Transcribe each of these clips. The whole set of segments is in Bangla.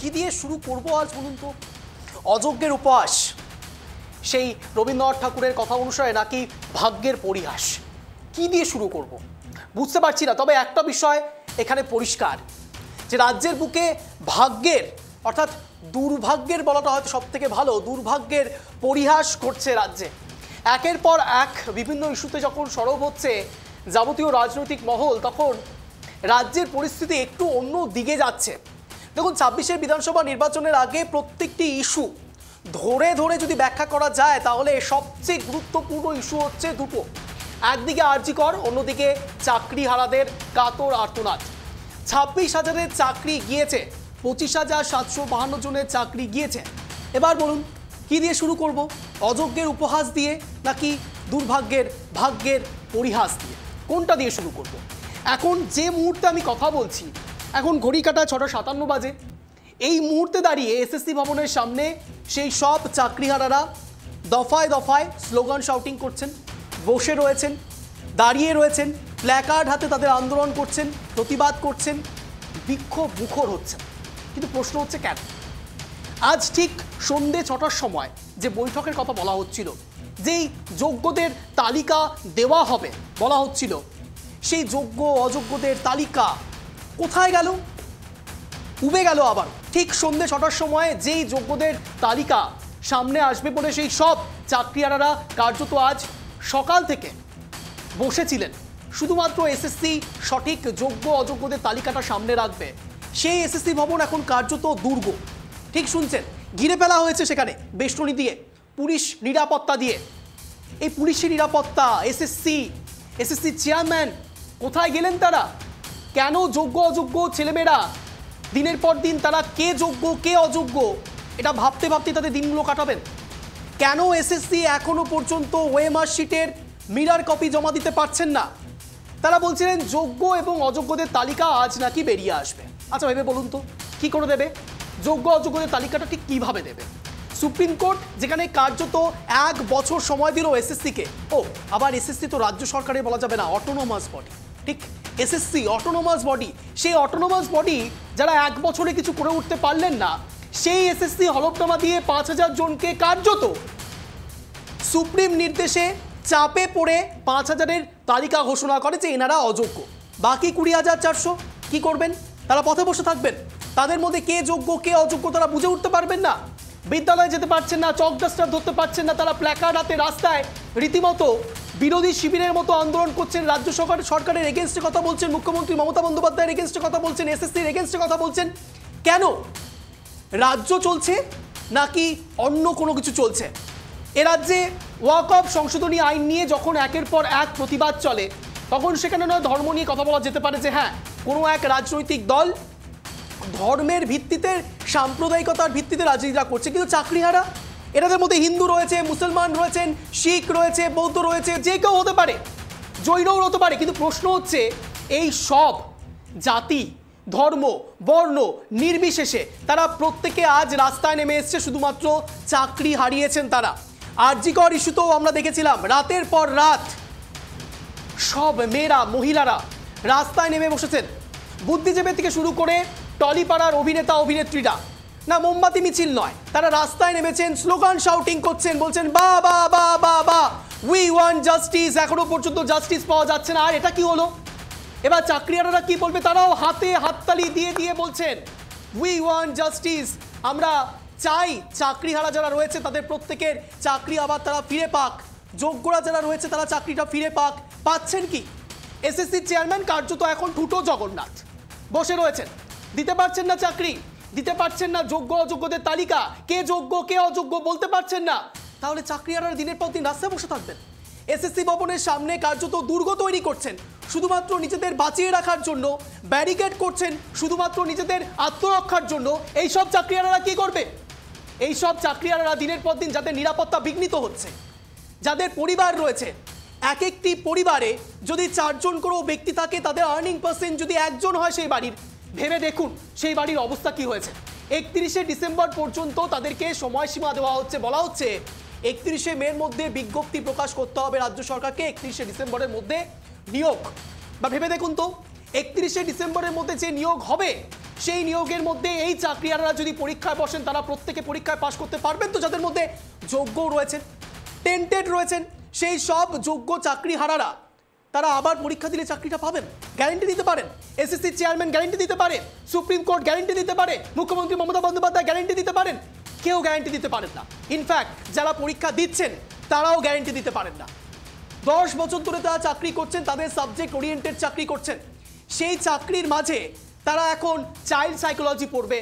কি দিয়ে শুরু করব আজ বলুন তো? অযজ্ঞের উপহাস, সেই রবীন্দ্রনাথ ঠাকুরের কথা অনুসারে, নাকি ভাগ্যের পরিহাস? কি দিয়ে শুরু করব বুঝতে পারছি না। তবে একটা বিষয় এখানে পরিষ্কার, যে রাজ্যের বুকে ভাগ্যের অর্থাৎ দুর্ভাগ্যের বলাটা হয়তো সব থেকে ভালো, দুর্ভাগ্যের পরিহাস করছে রাজ্যে। একের পর এক বিভিন্ন ইস্যুতে যখন সরব হচ্ছে যাবতীয় রাজনৈতিক মহল, তখন রাজ্যের পরিস্থিতি একটু অন্য দিকে যাচ্ছে। দেখুন, ২৬-এর বিধানসভা নির্বাচনের আগে প্রত্যেকটি ইস্যু ধরে ধরে যদি ব্যাখ্যা করা যায়, তাহলে সবচেয়ে গুরুত্বপূর্ণ ইস্যু হচ্ছে দুটো। একদিকে আরজি কর, অন্যদিকে চাকরিহারাদের কাতর আর্তনাদ। ২৬,০০০-এর চাকরি গিয়েছে, ২৫,৭৫২ জনের চাকরি গিয়েছে। এবার বলুন, কি দিয়ে শুরু করব? অযজ্ঞের উপহাস দিয়ে, নাকি দুর্ভাগ্যের ভাগ্যের পরিহাস দিয়ে? কোনটা দিয়ে শুরু করব? এখন যে মুহূর্তে আমি কথা বলছি, এখন ঘড়ি কাটা ৬:৫৭ বাজে। এই মুহূর্তে দাঁড়িয়ে এসএসসি ভবনের সামনে সেই সব চাকরিহারারা দফায় দফায় স্লোগান শাউটিং করছেন, বসে রয়েছেন, দাঁড়িয়ে রয়েছেন, প্ল্যাকার্ড হাতে তাদের আন্দোলন করছেন, প্রতিবাদ করছেন, বিক্ষোভ মুখর হচ্ছেন। কিন্তু প্রশ্ন হচ্ছে কেন? আজ ঠিক সন্ধ্যে ৬টার সময় যে বৈঠকের কথা বলা হচ্ছিল, যেই যোগ্যদের তালিকা দেওয়া হবে বলা হচ্ছিল, সেই যোগ্য অযোগ্যদের তালিকা কোথায় গেল? উবে গেল আবার। ঠিক সন্ধ্যে ৬টার সময় যেই যোগ্যদের তালিকা সামনে আসবে বলে সেই সব চাকরিহারারা কার্যত আজ সকাল থেকে বসেছিলেন, শুধুমাত্র এসএসসি সঠিক যোগ্য অযোগ্যদের তালিকাটা সামনে রাখবে, সেই এসএসসি ভবন এখন কার্যত দুর্গ। ঠিক শুনছেন, ঘিরে ফেলা হয়েছে সেখানে বেষ্টনী দিয়ে, পুলিশ নিরাপত্তা দিয়ে। এই পুলিশের নিরাপত্তা, এসএসসি চেয়ারম্যান কোথায় গেলেন তারা? কেন যোগ্য অযোগ্য ছেলেমেয়েরা দিনের পর দিন তারা কে যোগ্য কে অযোগ্য এটা ভাবতে ভাবতে তাদের দিনগুলো কাটাবেন? কেন এসএসসি এখনো পর্যন্ত ওএমআর শিটের মিরর কপি জমা দিতে পারছেন না? তারা বলছিলেন যোগ্য এবং অযোগ্যদের তালিকা আজ নাকি বেরিয়ে আসবে। আচ্ছা ভেবে বলুন তো, কি করে দেবে? যোগ্য অযোগ্যদের তালিকাটা ঠিক কিভাবে দেবে? সুপ্রিম কোর্ট যেখানে কার্যত ১ বছর সময় দিল এসএসসিকে, আবার এসএসসি তো রাজ্য সরকারের বলা যাবে না, অটোনোমাস বডি। ঠিক, এসএসসি অটোনোমাস বডি। সেই অটোনোমাস বডি যারা ১ বছরে কিছু করে উঠতে পারলেন না, সেই এসএসসি হলফনামা দিয়ে ৫,০০০ জনকে কার্যত সুপ্রিম নির্দেশে চাপে পড়ে ৫,০০০-এর তালিকা ঘোষণা করে যে এনারা অযোগ্য। বাকি ২০,৪০০ কি করবেন? তারা পথে বসে থাকবেন। তাদের মধ্যে কে যোগ্য কে অযোগ্য তারা বুঝে উঠতে পারবেন না, বিদ্যালয়ে যেতে পারছেন না, চক ডাস্টার ধরতে পারছেন না, তারা প্ল্যাকার্ড হাতে রাস্তায় রীতিমতো বিরোধী শিবিরের মতো আন্দোলন করছেন, রাজ্য সরকারের এগেনস্টে কথা বলছেন, মুখ্যমন্ত্রী মমতা বন্দ্যোপাধ্যায়ের এগেনস্টে কথা বলছেন, এসএসসির এগেনস্টে কথা বলছেন। কেন? রাজ্য চলছে নাকি অন্য কোনো কিছু চলছে? এ রাজ্যে ওয়াকফ সংশোধনী আইন নিয়ে যখন একের পর এক প্রতিবাদ চলে, তখন সেখানে নয় ধর্ম নিয়ে কথা বলা যেতে পারে যে হ্যাঁ, কোনো এক রাজনৈতিক দল ধর্মের ভিত্তিতে, সাম্প্রদায়িকতার ভিত্তিতে রাজনীতিটা করছে, কিন্তু চাকরিহারা এনাদের মধ্যে হিন্দু রয়েছে, মুসলমান রয়েছেন, শিখ রয়েছে, বৌদ্ধ রয়েছে, যে কেউ হতে পারে, জৈনও হতে পারে। কিন্তু প্রশ্ন হচ্ছে, এই সব জাতি ধর্ম বর্ণ নির্বিশেষে তারা প্রত্যেকে আজ রাস্তায় নেমে এসছে, শুধুমাত্র চাকরি হারিয়েছেন তারা। আরজি কর ইস্যুতেও আমরা দেখেছিলাম, রাতের পর রাত সব মেয়েরা মহিলারা রাস্তায় নেমে বসেছেন। বুদ্ধিজীবী থেকে শুরু করে টলিপাড়ার অভিনেতা অভিনেত্রীরা, না মোমবাতি মিছিল নয়, তারা রাস্তায় নেমেছেন, স্লোগান শাউটিং করছেন, বলছেন বা বা বা বা বা উই ওয়ান্ট জাস্টিস। এখনো পর্যন্ত জাস্টিস পাওয়া যাচ্ছে না। আর এটা কি হলো? এবার চাকরিহারারা কি বলবে? তারাও হাতে হাততালি দিয়ে দিয়ে বলছেন উই ওয়ান্ট জাস্টিস। আমরা চাই চাকরিহারা যারা রয়েছে তাদের প্রত্যেকের চাকরি আবার তারা ফিরে পাক, যোগ্যরা যারা রয়েছে তারা চাকরিটা ফিরে পাক। পাচ্ছেন কি? এসএসসি চেয়ারম্যান কার্যত এখন ঠুটো জগন্নাথ বসে রয়েছেন, দিতে পারছেন না চাকরি, দিতে পারছেন না যোগ্য অযোগ্যদের তালিকা, কে যোগ্য কে অযোগ্য বলতে পারছেন না। তাহলে চাকরিহারারা দিনের পর দিন রাস্তায় বসে থাকবেন। এসএসসি ভবনের সামনে কার্যত দুর্গ তৈরি করছেন শুধুমাত্র নিজেদের বাঁচিয়ে রাখার জন্য, ব্যারিকেড করছেন শুধুমাত্র নিজেদের আত্মরক্ষার জন্য। এই সব চাকরিহারারা কি করবে? এই সব চাকরিহারারা দিনের পর দিন যাদের নিরাপত্তা বিঘ্নিত হচ্ছে, যাদের পরিবার রয়েছে, এক একটি পরিবারে যদি ৪ জন করেও ব্যক্তি থাকে, তাদের আর্নিং পার্সেন্ট যদি ১ জন হয় সেই বাড়ির, ভেবে দেখুন সেই বাড়ির অবস্থা কি হয়েছে। ৩১শে ডিসেম্বর পর্যন্ত তাদেরকে সময়সীমা দেওয়া হচ্ছে, বলা হচ্ছে ৩১শে মের মধ্যে বিজ্ঞপ্তি প্রকাশ করতে হবে রাজ্য সরকারকে, ৩১শে ডিসেম্বরের মধ্যে নিয়োগ। বা ভেবে দেখুন তো, ৩১শে ডিসেম্বরের মধ্যে যে নিয়োগ হবে সেই নিয়োগের মধ্যে এই চাকরিহারারা যদি পরীক্ষায় বসেন, তারা প্রত্যেকে পরীক্ষায় পাশ করতে পারবেন তো? যাদের মধ্যে যোগ্যও রয়েছেন, টেন্টেড রয়েছেন, সেই সব যোগ্য চাকরিহারারা তারা আবার পরীক্ষা দিলে চাকরিটা পাবেন, গ্যারেন্টি দিতে পারেন? এসএসসি চেয়ারম্যান গ্যারেন্টি দিতে পারে? সুপ্রিম কোর্ট গ্যারেন্টি দিতে পারে? মুখ্যমন্ত্রী মমতা বন্দ্যোপাধ্যায় গ্যারেন্টি দিতে পারেন? কেউ গ্যারেন্টি দিতে পারেন না। ইনফ্যাক্ট যারা পরীক্ষা দিচ্ছেন তারাও গ্যারেন্টি দিতে পারেন না। 10 বছর ধরে তারা চাকরি করছেন, তাদের সাবজেক্ট ওরিয়েন্টেড চাকরি করছেন। সেই চাকরির মাঝে তারা এখন চাইল্ড সাইকোলজি পড়বে,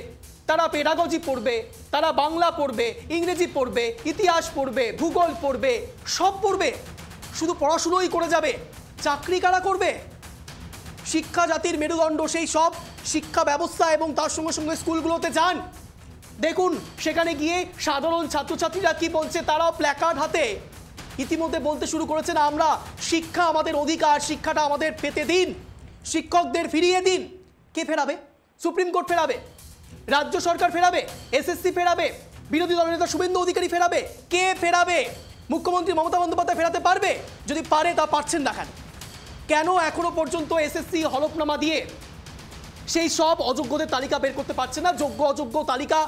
তারা পেডাগজি পড়বে, তারা বাংলা পড়বে, ইংরেজি পড়বে, ইতিহাস পড়বে, ভূগোল পড়বে, সব পড়বে। শুধু পড়াশুনোই করে যাবে, চাকরি কারা করবে? শিক্ষা জাতির মেরুদণ্ড, সেই সব শিক্ষা ব্যবস্থা এবং তার সঙ্গে সঙ্গে স্কুলগুলোতে যান, দেখুন সেখানে গিয়ে সাধারণ ছাত্রছাত্রীরা কি বলছে। তারাও প্ল্যাকার্ড হাতে ইতিমধ্যে বলতে শুরু করেছেন, আমরা শিক্ষা আমাদের অধিকার, শিক্ষাটা আমাদের পেতে দিন, শিক্ষকদের ফিরিয়ে দিন। কে ফেরাবে? সুপ্রিম কোর্ট ফেরাবে? রাজ্য সরকার ফেরাবে? এসএসসি ফেরাবে? বিরোধী দলের নেতা শুভেন্দু অধিকারী ফেরাবে? কে ফেরাবে? মুখ্যমন্ত্রী মমতা বন্দ্যোপাধ্যায় ফেরাতে পারবে? যদি পারে, তা পারছেন না কেন? কেন এখনো পর্যন্ত এসএসসি হলফনামা দিয়ে সেই সব অযোগ্যদের তালিকা বের করতে পারছে না, যোগ্য অযোগ্য তালিকা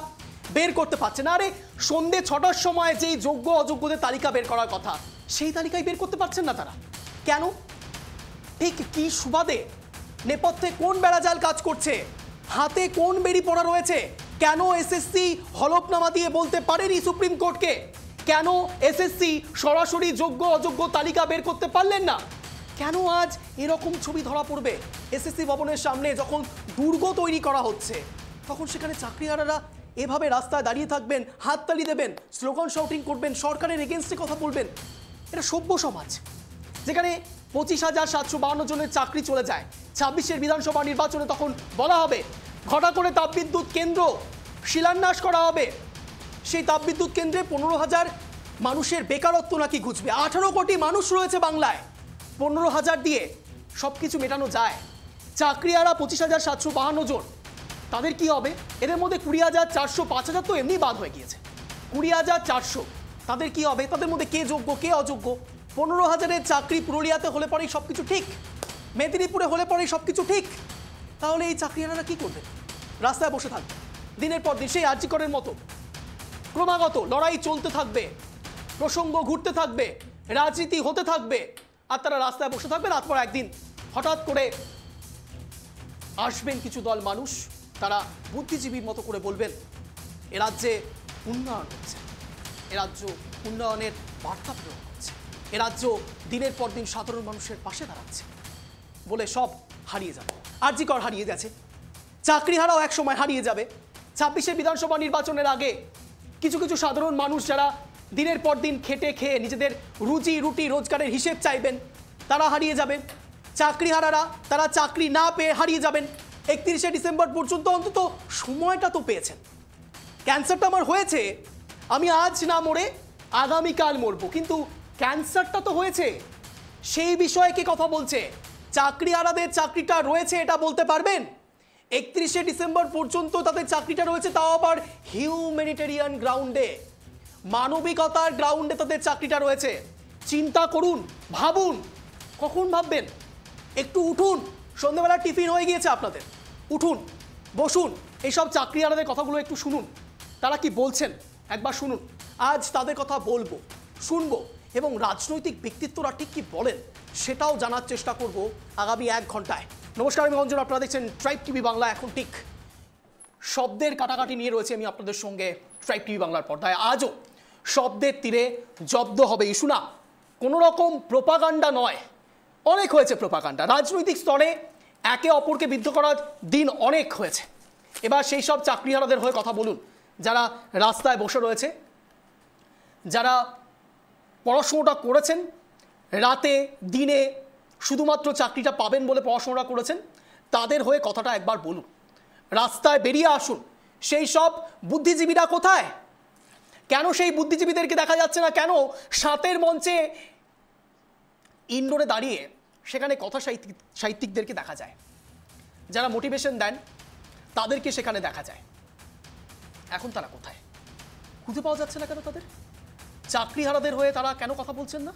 বের করতে পারছে না? আরে সন্ধ্যে 6টার সময় যেই যোগ্য অযোগ্যদের তালিকা বের করার কথা, সেই তালিকায় বের করতে পারছেন না তারা। কেন? ঠিক কি সুবাদে? নেপথ্যে কোন বেড়াজাল কাজ করছে? হাতে কোন বেরি পড়া রয়েছে? কেন এসএসসি হলফনামা দিয়ে বলতে পারেনি সুপ্রিম কোর্টকে? কেন এসএসসি সরাসরি যোগ্য অযোগ্য তালিকা বের করতে পারলেন না? কেন আজ এরকম ছবি ধরা পড়বে? এসএসসি ভবনের সামনে যখন দুর্গ তৈরি করা হচ্ছে, তখন সেখানে চাকরিহারারা এভাবে রাস্তায় দাঁড়িয়ে থাকবেন, হাততালি দেবেন, স্লোগান শাউটিং করবেন, সরকারের এগেনস্টে কথা বলবেন। এটা সভ্য সমাজ যেখানে 25,752 জনের চাকরি চলে যায়। 26-এর বিধানসভা নির্বাচনে তখন বলা হবে ঘটা করে তাপবিদ্যুৎ কেন্দ্র শিলান্যাস করা হবে। সেই তাপবিদ্যুৎ কেন্দ্রে 15,000 মানুষের বেকারত্ব নাকি ঘুচবে। 18 কোটি মানুষ রয়েছে বাংলায়, 15,000 দিয়ে সব কিছু মেটানো যায়। চাকরিহারা 25,752 জন, তাদের কি হবে? এদের মধ্যে 20,400, 5,000 তো এমনি বাদ হয়ে গিয়েছে। 20,400 তাদের কি হবে? তাদের মধ্যে কে যোগ্য কে অযোগ্য? 15,000-এর চাকরি পুরুলিয়াতে হলে পরেই সব কিছু ঠিক, মেদিনীপুরে হলে পরেই সব কিছু ঠিক। তাহলে এই চাকরিহারারা কি করবে? রাস্তায় বসে থাকবে দিনের পর দিন, সেই আরজি করের মতো ক্রমাগত লড়াই চলতে থাকবে, প্রসঙ্গ ঘুরতে থাকবে, রাজনীতি হতে থাকবে, আর তারা রাস্তায় বসে থাকবে। তারপর একদিন হঠাৎ করে আসবেন কিছু দল মানুষ, তারা বুদ্ধিজীবীর মতো করে বলবেন এ রাজ্যে উন্নয়ন হচ্ছে, এ রাজ্য উন্নয়নের বার্তা প্রেরণ করছে, এ রাজ্য দিনের পর দিন সাধারণ মানুষের পাশে দাঁড়াচ্ছে, বলে সব হারিয়ে যাবে। আরজি কর হারিয়ে গেছে, চাকরিহারাও এক সময় হারিয়ে যাবে। 26-এর বিধানসভা নির্বাচনের আগে কিছু কিছু সাধারণ মানুষ যারা দিনের পর দিন খেটে খেয়ে নিজেদের রুজি রুটি রোজগারের হিসেব চাইবেন, তারা হারিয়ে যাবেন। চাকরিহারারা তারা চাকরি না পেয়ে হারিয়ে যাবেন। 31শে ডিসেম্বর পর্যন্ত অন্তত সময়টা তো পেয়েছেন। ক্যান্সারটা আমার হয়েছে, আমি আজ না মরে আগামীকাল মরবো, কিন্তু ক্যান্সারটা তো হয়েছে, সেই বিষয়ে কে কথা বলছে? চাকরিহারাদের চাকরিটা রয়েছে এটা বলতে পারবেন? 31শে ডিসেম্বর পর্যন্ত তাদের চাকরিটা রয়েছে, তাও আবার হিউম্যানিটেরিয়ান গ্রাউন্ডে, মানবিকতার গ্রাউন্ডে তাদের চাকরিটা রয়েছে। চিন্তা করুন, ভাবুন। কখন ভাববেন? একটু উঠুন, সন্ধ্যেবেলা টিফিন হয়ে গিয়েছে আপনাদের, উঠুন, বসুন, এইসব চাকরিহারাদের কথাগুলো একটু শুনুন, তারা কি বলছেন একবার শুনুন। আজ তাদের কথা বলবো, শুনবো, এবং রাজনৈতিক ব্যক্তিত্বরা ঠিক কি বলেন সেটাও জানার চেষ্টা করব আগামী 1 ঘন্টায়। নমস্কার, আমি অঞ্জন, আপনারা দেখছেন ট্রাইব টিভি বাংলা। এখন ঠিক শব্দের কাটাকাটি নিয়ে রয়েছে আমি আপনাদের সঙ্গে ট্রাইব টিভি বাংলার পর্দায়। আজও শব্দের তীরে জব্দ হবে ইস্যু, না কোনো রকম প্রোপাগান্ডা নয়। অনেক হয়েছে প্রোপাগান্ডা, রাজনৈতিক স্তরে একে অপরকে বিদ্ধ করার দিন অনেক হয়েছে। এবার সেই সব চাকরিহারাদের হয়ে কথা বলুন, যারা রাস্তায় বসে রয়েছে, যারা পড়াশোনাটা করেছেন, রাতে দিনে শুধুমাত্র চাকরিটা পাবেন বলে পড়াশোনাটা করেছেন, তাদের হয়ে কথাটা একবার বলুন। রাস্তায় বেরিয়ে আসুন। সেই সব বুদ্ধিজীবীরা কোথায়? কেন সেই বুদ্ধিজীবীদেরকে দেখা যাচ্ছে না? কেন 7-এর মঞ্চে ইনডোরে দাঁড়িয়ে সেখানে কথা সাহিত্যিকদেরকে দেখা যায়, যারা মোটিভেশন দেন তাদেরকে সেখানে দেখা যায়? এখন তারা কোথায়? খুঁজে পাওয়া যাচ্ছে না কেন তাদের? চাকরিহারাদের হয়ে তারা কেন কথা বলছেন না?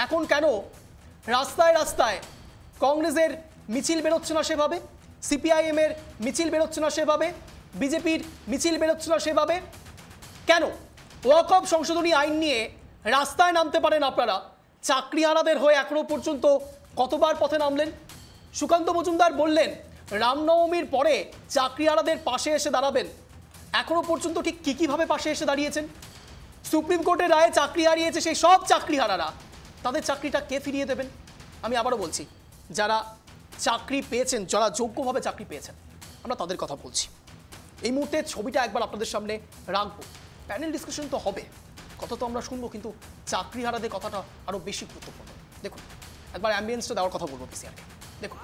এখন কেন রাস্তায় রাস্তায় কংগ্রেসের মিছিল বেরোচ্ছে না সেভাবে? সিপিআইএম এর মিছিল বেরোচ্ছে না সেভাবে, বিজেপির মিছিল বেরোচ্ছে না সেভাবে। কেন? ওয়াকফ সংশোধনী আইন নিয়ে রাস্তায় নামতে পারেন আপনারা, চাকরিহারাদের হয়ে এখনো পর্যন্ত কতবার পথে নামলেন? সুকান্ত মজুমদার বললেন রামনবমীর পরে চাকরিহারাদের পাশে এসে দাঁড়াবেন। এখনো পর্যন্ত ঠিক কীভাবে পাশে এসে দাঁড়িয়েছেন? সুপ্রিম কোর্টের রায়ে চাকরি হারিয়েছে সেই সব চাকরিহারারা, তাদের চাকরিটা কে ফিরিয়ে দেবেন? আমি আবারও বলছি, যারা চাকরি পেয়েছেন, যারা যোগ্যভাবে চাকরি পেয়েছেন, আমরা তাদের কথা বলছি। এই মুহূর্তে ছবিটা একবার আপনাদের সামনে রাখবো। প্যানেল ডিসকাশন তো হবে, কথা তো আমরা শুনবো, কিন্তু চাকরিহারাদের কথাটা আরও বেশি গুরুত্বপূর্ণ। দেখুন, একবার অ্যাম্বিয়েন্সটা দেওয়ার কথা বলবো পিসিআরকে। দেখুন,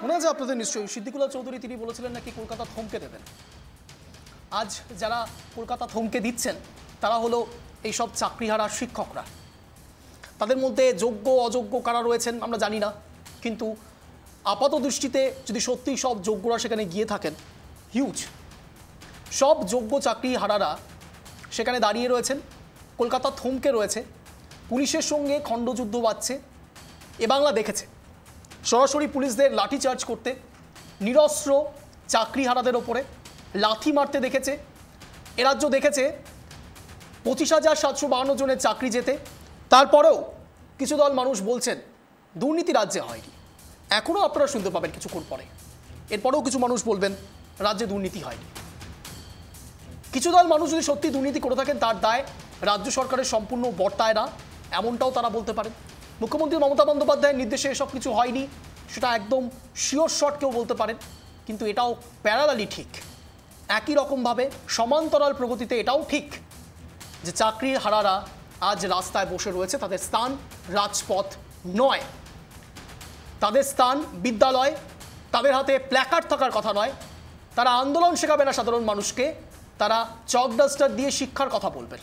মনে আছে আপনাদের নিশ্চয়ই সিদ্দিকুল্লাহ চৌধুরী, তিনি বলেছিলেন নাকি কলকাতা থমকে দেবেন। আজ যারা কলকাতা থমকে দিচ্ছেন তারা হলো এইসব চাকরিহারা শিক্ষকরা। তাদের মধ্যে যোগ্য অযোগ্য কারা রয়েছেন আমরা জানি না, কিন্তু আপাত দৃষ্টিতে যদি সত্যিই সব যোগ্যরা সেখানে গিয়ে থাকেন, হিউজ সব যোগ্য চাকরিহারারা সেখানে দাঁড়িয়ে রয়েছেন, কলকাতা থমকে রয়েছে, পুলিশের সঙ্গে খণ্ডযুদ্ধ বাজছে। এ বাংলা দেখেছে সরাসরি পুলিশদের লাঠিচার্জ করতে, নিরস্ত্র চাকরিহারাদের ওপরে লাথি মারতে দেখেছে। এ রাজ্য দেখেছে 25,752 জনের চাকরি যেতে। তারপরেও কিছু দল মানুষ বলছেন দুর্নীতি রাজ্যে হয়নি। এখনও আপনারা শুনতে পাবেন কিছুক্ষণ পরে, এরপরেও কিছু মানুষ বলবেন রাজ্যে দুর্নীতি হয়নি। কিছু দল মানুষ যদি সত্যি দুর্নীতি করে থাকেন তার দায় রাজ্য সরকারের সম্পূর্ণ বর্তায় না, এমনটাও তারা বলতে পারেন। মুখ্যমন্ত্রী মমতা বন্দ্যোপাধ্যায়ের নির্দেশে এসব কিছু হয়নি সেটা একদম শিওর শট কেউ বলতে পারেন, কিন্তু এটাও প্যারালালি ঠিক। একই রকমভাবে সমান্তরাল প্রগতিতে এটাও ঠিক যে চাকরিহারারা আজ রাস্তায় বসে রয়েছে, তাদের স্থান রাজপথ নয়, তাদের স্থান বিদ্যালয়, তাদের হাতে প্ল্যাকার্ড থাকার কথা নয়। তারা আন্দোলন শেখাবে না সাধারণ মানুষকে, তারা চক ডাস্টার দিয়ে শিক্ষার কথা বলবেন,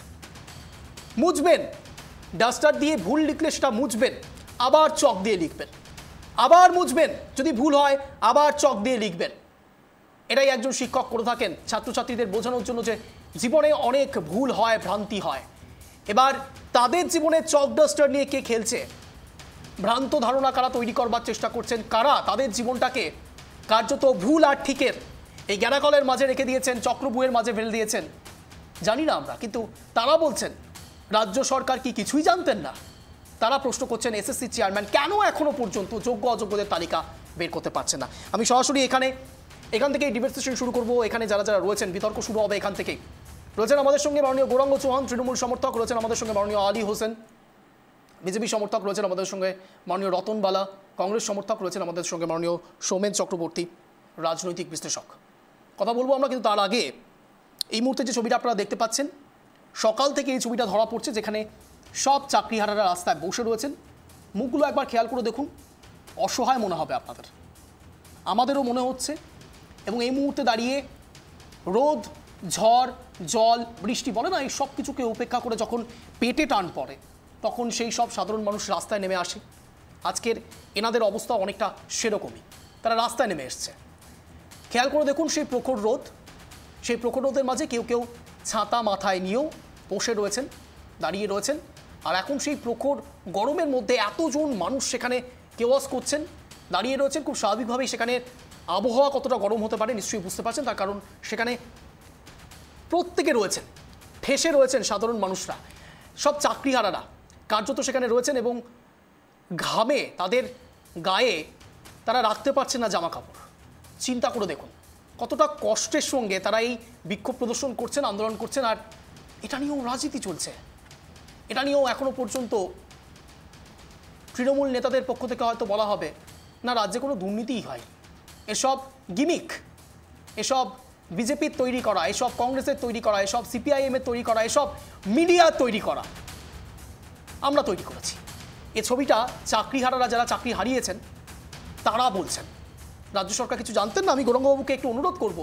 মুছবেন, ডাস্টার দিয়ে ভুল লিখলে সেটা মুছবেন, আবার চক দিয়ে লিখবেন, আবার মুছবেন, যদি ভুল হয় আবার চক দিয়ে লিখবেন। এটাই একজন শিক্ষক করে থাকেন ছাত্রছাত্রীদের বোঝানোর জন্য যে জীবনে অনেক ভুল হয়, ভ্রান্তি হয়। এবার তাদের জীবনে চক ডাস্টার নিয়ে কে খেলছে, ভ্রান্ত ধারণা কারা তৈরি করবার চেষ্টা করছেন, কারা তাদের জীবনটাকে কার্যত ভুল আর ঠিকের এই গ্যানাকলের মাঝে রেখে দিয়েছেন, চক্রবুয়ের মাঝে ফেলে দিয়েছেন জানি না আমরা, কিন্তু তারা বলছেন রাজ্য সরকার কি কিছুই জানতেন না? তারা প্রশ্ন করছেন এসএসসি চেয়ারম্যান কেন এখনো পর্যন্ত যোগ্য অযোগ্যদের তালিকা বের করতে পারছেন না। আমি সরাসরি এখান থেকে ডিবেট সেশন শুরু করব। এখানে যারা যারা রয়েছেন বিতর্ক শুরু হবে এখান থেকেই। রয়েছেন আমাদের সঙ্গে মাননীয় গৌরাঙ্গ চৌহান তৃণমূল সমর্থক, রয়েছেন আমাদের সঙ্গে মাননীয় আলী হোসেন বিজেপি সমর্থক, রয়েছেন আমাদের সঙ্গে মাননীয় রতন বালা কংগ্রেস সমর্থক রয়েছেন আমাদের সঙ্গে মাননীয় সৌমেন চক্রবর্তী, রাজনৈতিক বিশ্লেষক। কথা বলবো আমরা, কিন্তু তার আগে এই মুহূর্তে যে ছবিটা আপনারা দেখতে পাচ্ছেন, সকাল থেকে এই ছবিটা ধরা পড়ছে, যেখানে সব চাকরিহারারা রাস্তায় বসে রয়েছেন। মুখগুলো একবার খেয়াল করে দেখুন, অসহায় মনে হবে আপনাদের, আমাদেরও মনে হচ্ছে। এবং এই মুহূর্তে দাঁড়িয়ে রোদ, ঝড়, জল, বৃষ্টি বলে না, এই সব কিছুকে উপেক্ষা করে যখন পেটে টান পড়ে, তখন সেই সব সাধারণ মানুষ রাস্তায় নেমে আসে। আজকের এনাদের অবস্থা অনেকটা সেরকমই, তারা রাস্তায় নেমে এসছে। খেয়াল করে দেখুন সেই প্রখর রোদ, সেই প্রখর রোদের মাঝে কেউ কেউ ছাতা মাথায় নিয়েও বসে রয়েছেন, দাঁড়িয়ে রয়েছেন। আর এখন সেই প্রখর গরমের মধ্যে এতজন মানুষ সেখানে কেওয়াস করছেন, দাঁড়িয়ে রয়েছেন। খুব স্বাভাবিকভাবেই সেখানে আবহাওয়া কতটা গরম হতে পারে নিশ্চয়ই বুঝতে পারছেন, তার কারণ সেখানে প্রত্যেকে রয়েছেন, ঠেসে রয়েছেন সাধারণ মানুষরা, সব চাকরিহারারা কার্যত সেখানে রয়েছেন। এবং ঘামে তাদের গায়ে তারা রাখতে পারছেন না জামা কাপড়। চিন্তা করে দেখুন কতটা কষ্টের সঙ্গে তারা এই বিক্ষোভ প্রদর্শন করছেন, আন্দোলন করছেন। আর এটা নিয়েও রাজনীতি চলছে, এটা নিয়েও এখনো পর্যন্ত তৃণমূল নেতাদের পক্ষ থেকে হয়তো বলা হবে না রাজ্যে কোনো দুর্নীতিই হয়, এসব গিমিক, এসব বিজেপির তৈরি করা, এসব কংগ্রেসের তৈরি করা, এসব সিপিআইএমের তৈরি করা, এসব মিডিয়ার তৈরি করা, আমরা তৈরি করেছি। এ ছবিটা চাকরিহারারা যারা চাকরি হারিয়েছেন তারা বলছেন। রাজ্য সরকার কিছু জানতেন না? আমি গৌরাঙ্গবাবুকে একটু অনুরোধ করব,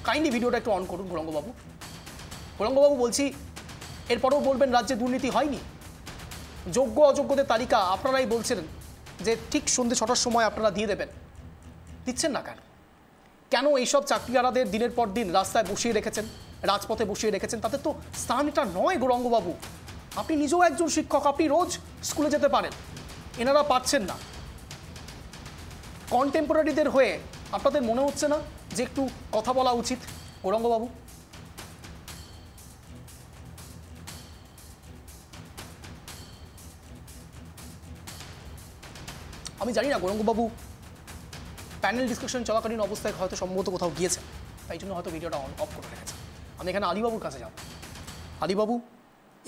কাইন্ডলি ভিডিওটা একটু অন করুন গৌরাঙ্গবাবু। গৌরাঙ্গবাবু বলছি, এরপরেও বলবেন রাজ্যে দুর্নীতি হয়নি? যোগ্য অযোগ্যদের তালিকা আপনারাই বলছিলেন যে ঠিক সন্ধ্যে 6টার সময় আপনারা দিয়ে দেবেন, দিচ্ছেন না কেন? কেন এইসব চাকরিহারাদের দিনের পর দিন রাস্তায় বসিয়ে রেখেছেন, রাজপথে বসিয়ে রেখেছেন? তাদের তো স্থান এটা নয় গৌরাঙ্গবাবু। আপনি নিজেও একজন শিক্ষক, আপনি রোজ স্কুলে যেতে পারেন, এনারা পাচ্ছেন না। কন্টেম্পোরারিদের হয়ে আপনাদের মনে হচ্ছে না যে একটু কথা বলা উচিত গৌরাঙ্গবাবু? আমি জানি না গৌরাঙ্গবাবু প্যানেল ডিসকাশন চলাকালীন অবস্থায় হয়তো সম্ভবত কোথাও গিয়েছেন, তাই জন্য হয়তো ভিডিওটা অফ করে রেখেছেন। আমি এখানে আলীবাবুর কাছে যাব। আলীবাবু,